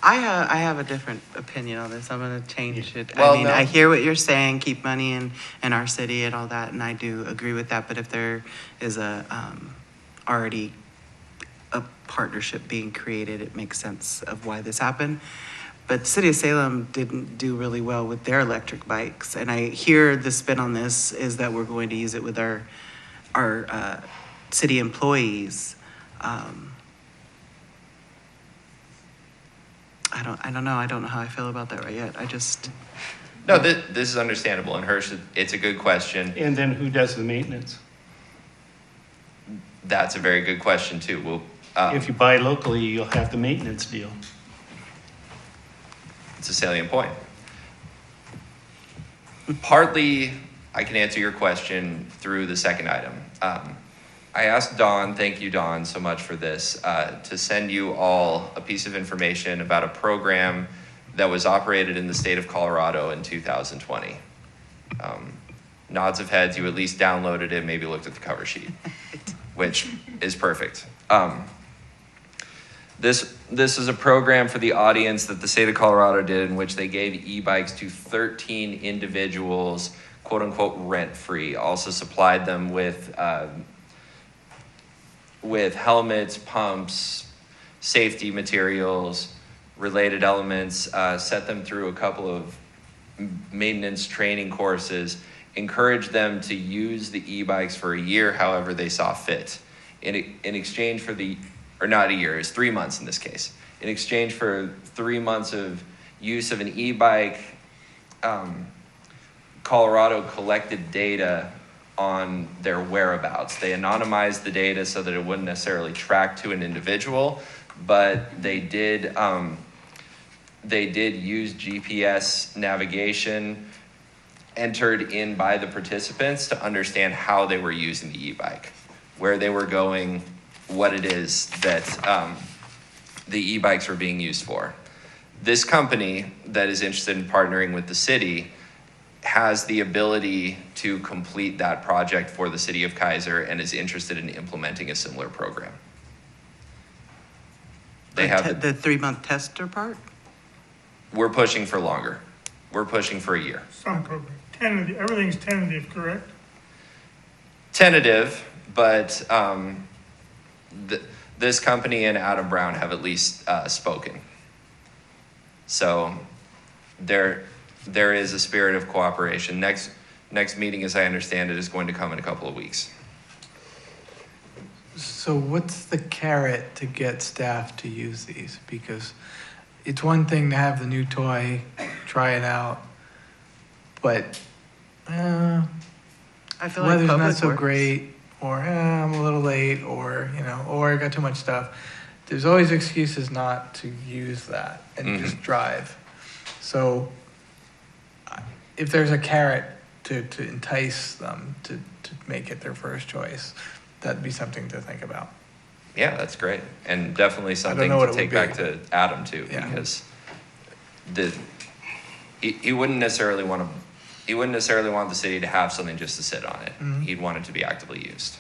I have a different opinion on this. I'm gonna change it. Well, I mean, no. I hear what you're saying, keep money in our city and all that, and I do agree with that. But if there is already a partnership being created, it makes sense of why this happened. But the city of Salem didn't do really well with their electric bikes. And I hear the spin on this is that we're going to use it with our city employees. I don't know. I don't know how I feel about that right yet. I just. No, this is understandable, and Hirsch, it's a good question. And then who does the maintenance? That's a very good question too. We'll, If you buy locally, you'll have the maintenance deal. it's a salient point. Partly, I can answer your question through the second item. I asked Dawn, thank you Dawn so much for this, to send you all a piece of information about a program that was operated in the state of Colorado in 2020. Nods of heads, you at least downloaded it, maybe looked at the cover sheet, which is perfect. This is a program for the audience that the state of Colorado did in which they gave e-bikes to 13 individuals, quote unquote, rent-free, also supplied them with helmets, pumps, safety materials, related elements, set them through a couple of maintenance training courses, encouraged them to use the e-bikes for a year however they saw fit. In exchange for or not a year, it's 3 months in this case. In exchange for 3 months of use of an e-bike, Colorado collected data on their whereabouts. They anonymized the data so that it wouldn't necessarily track to an individual, but they did use GPS navigation entered in by the participants to understand how they were using the e-bike, where they were going, what it is that the e-bikes were being used for. This company that is interested in partnering with the city has the ability to complete that project for the city of Keizer and is interested in implementing a similar program. They have the 3-month tester part? we're pushing for longer. We're pushing for a year. Some program, tentative, everything's tentative, correct? Tentative, but this company and Adam Brown have at least spoken. So there is a spirit of cooperation. Next meeting, as I understand it, is going to come in a couple of weeks. So what's the carrot to get staff to use these? Because it's one thing to have the new toy, try it out, but I feel like weather's not Public so Works- great, or I'm a little late, or, or I got too much stuff. There's always excuses not to use that and just drive. So if there's a carrot to entice them to make it their first choice, that'd be something to think about. Yeah, that's great. And definitely something know what to it take would back be. to Adam too, Yeah. because he wouldn't necessarily want the city to have something just to sit on it. He'd want it to be actively used.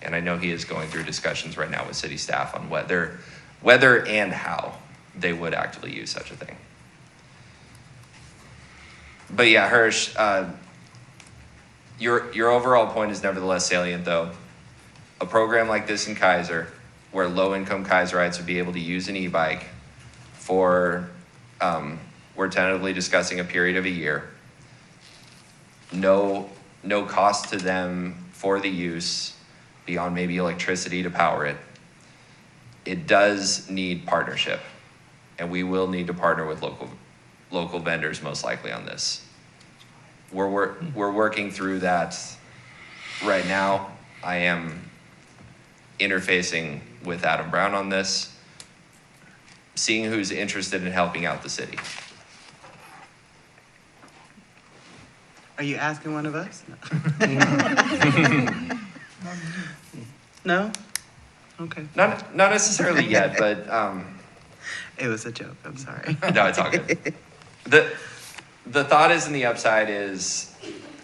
And I know he is going through discussions right now with city staff on whether and how they would actively use such a thing. But yeah, Hirsch, your overall point is nevertheless salient though. A program like this in Keizer, where low-income Keizerites would be able to use an e-bike for, we're tentatively discussing a period of a year. No cost to them for the use beyond maybe electricity to power it. It does need partnership, and we will need to partner with local vendors most likely on this. We're working through that right now. I am interfacing with Adam Brown on this, seeing who's interested in helping out the city. Are you asking one of us? No? Okay. Not necessarily yet, but It was a joke, I'm sorry. no, it's all good. The thought is, in the upside is,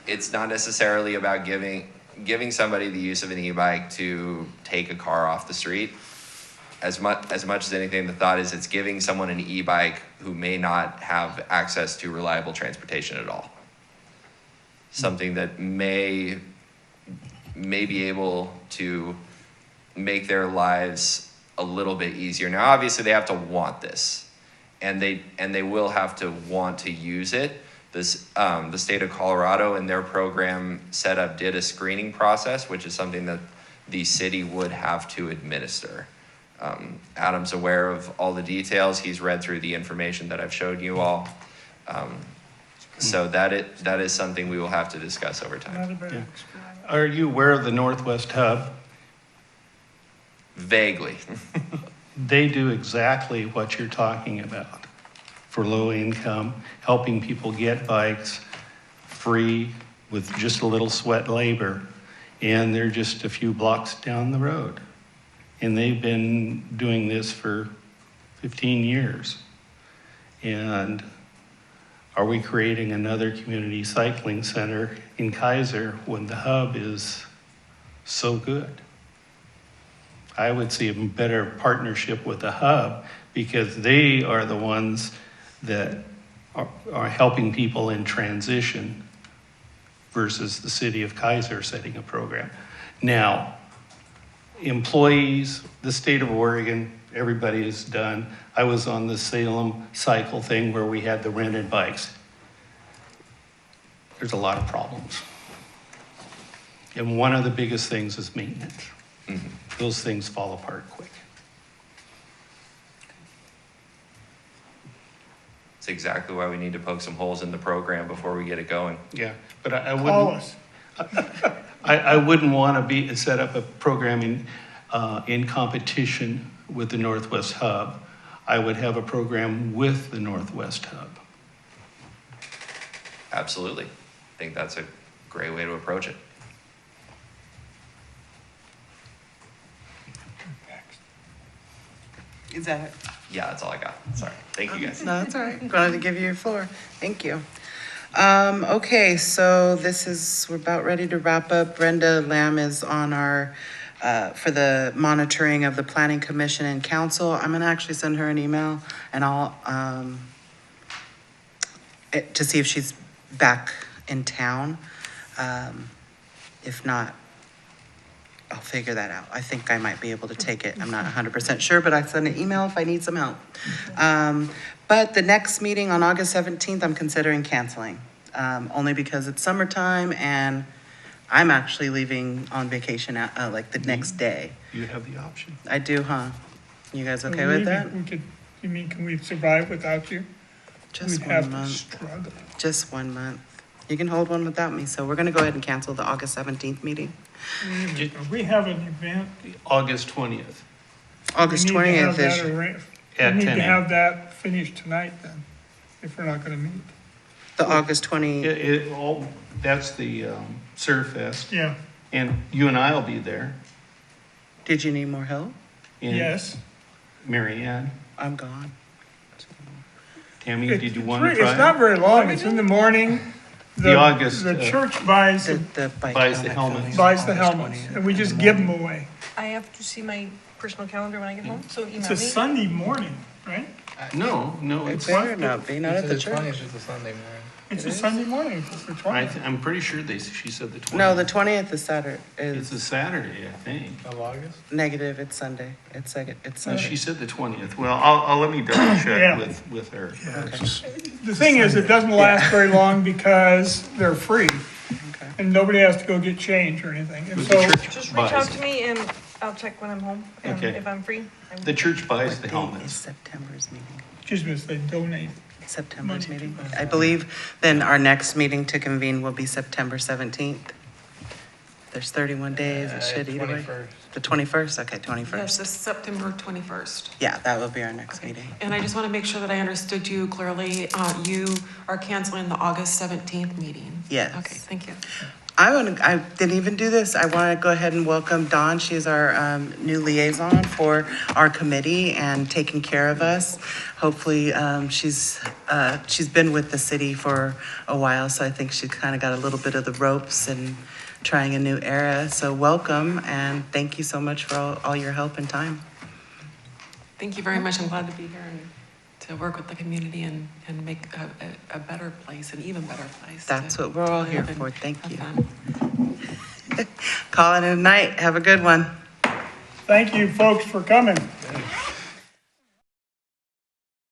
it's not necessarily about giving somebody the use of an e-bike to take a car off the street. As much as anything, the thought is it's giving someone an e-bike who may not have access to reliable transportation at all. Something that may be able to make their lives a little bit easier. Now, obviously, they have to want this, and they will have to want to use it. The state of Colorado and their program setup did a screening process, which is something that the city would have to administer. Adam's aware of all the details. He's read through the information that I've showed you all. So that is something we will have to discuss over time. Yeah. Are you aware of the Northwest Hub? Vaguely. They do exactly what you're talking about for low income, helping people get bikes free with just a little sweat labor. And they're just a few blocks down the road. And they've been doing this for 15 years. And are we creating another community cycling center in Keizer when the hub is so good? I would see a better partnership with the hub because they are the ones that are helping people in transition versus the city of Keizer setting a program. Now, employees, the state of Oregon, everybody is done. I was on the Salem cycle thing where we had the rented bikes. There's a lot of problems. And one of the biggest things is maintenance. Mm-hmm. Those things fall apart quick. It's exactly why we need to poke some holes in the program before we get it going. Yeah, but I Call wouldn't. us. I wouldn't want to set up a program in competition with the Northwest Hub. I would have a program with the Northwest Hub. Absolutely. I think that's a great way to approach it. Is that it? Yeah, that's all I got. Sorry. Thank you, guys. No, that's all right. Glad to give you your floor. Thank you. Okay, so we're about ready to wrap up. Brenda Lamb is on our, for the monitoring of the Planning Commission and Council. I'm gonna actually send her an email and I'll to see if she's back in town. If not, I'll figure that out. I think I might be able to take it. I'm not 100% sure, but I send an email if I need some help. But the next meeting on August 17th, I'm considering canceling, only because it's summertime and I'm actually leaving on vacation like the next day. You have the option. I do, huh? You guys okay with that? We could, you mean, can we survive without you? Just We'd have one to month. struggle. Just 1 month. You can hold one without me, so we're gonna go ahead and cancel the August 17th meeting. We have an event. August 20th. August We need to have 20th that is, At We need 10 to a.m. have that finished tonight then, if we're not gonna meet. the August 20, That's the Surf Fest. Yeah, And you and I will be there. did you need more help? And yes. Mary Ann. I'm gone. Tammy, did you want to It's try? not very long, it's in the morning. The August, The church buys, The bike Buys the helmet helmets. thing. buys the August helmets, 20th. and we just give them away. I have to see my personal calendar when I get home, so email It's me. a Sunday morning, right? No, It it's, better not be, not at the church. is a Sunday morning. It's a Sunday morning, it's the 20th. I'm pretty sure she said the 20th. No, the 20th is Saturday, It's a is Saturday, I think. Of August? negative, it's Sunday. It's No, she Sunday. said the 20th. Well, I'll let me double Yeah. check with her. The thing is, it doesn't last very long because they're free, Okay. and nobody has to go get change or anything, and The so. church Just reach out buys, to me and I'll check when I'm home, and Okay. if I'm free. I will. the church buys What the date is helmets. September's meeting? Excuse me, they donate. September's Money. meeting? I believe then our next meeting to convene will be September 17th. There's 31 days, it should either way. 21st. The 21st, okay, Yes, 21st. this September 21st. Yeah, that will be our next meeting. And I just want to make sure that I understood you clearly. You are canceling the August 17th meeting? Yes. Okay, thank you. I didn't even do this. I want to go ahead and welcome Dawn. She's our new liaison for our committee and taking care of us. Hopefully, she's been with the city for a while, so I think she's kind of got a little bit of the ropes and trying a new era. So welcome, and thank you so much for all your help and time. Thank you very much. I'm glad to be here and to work with the community and make a better place, an even better place. That's to what we're all here live and for. Thank have you. fun. Call it a night. Have a good one. Thank you, folks, for coming.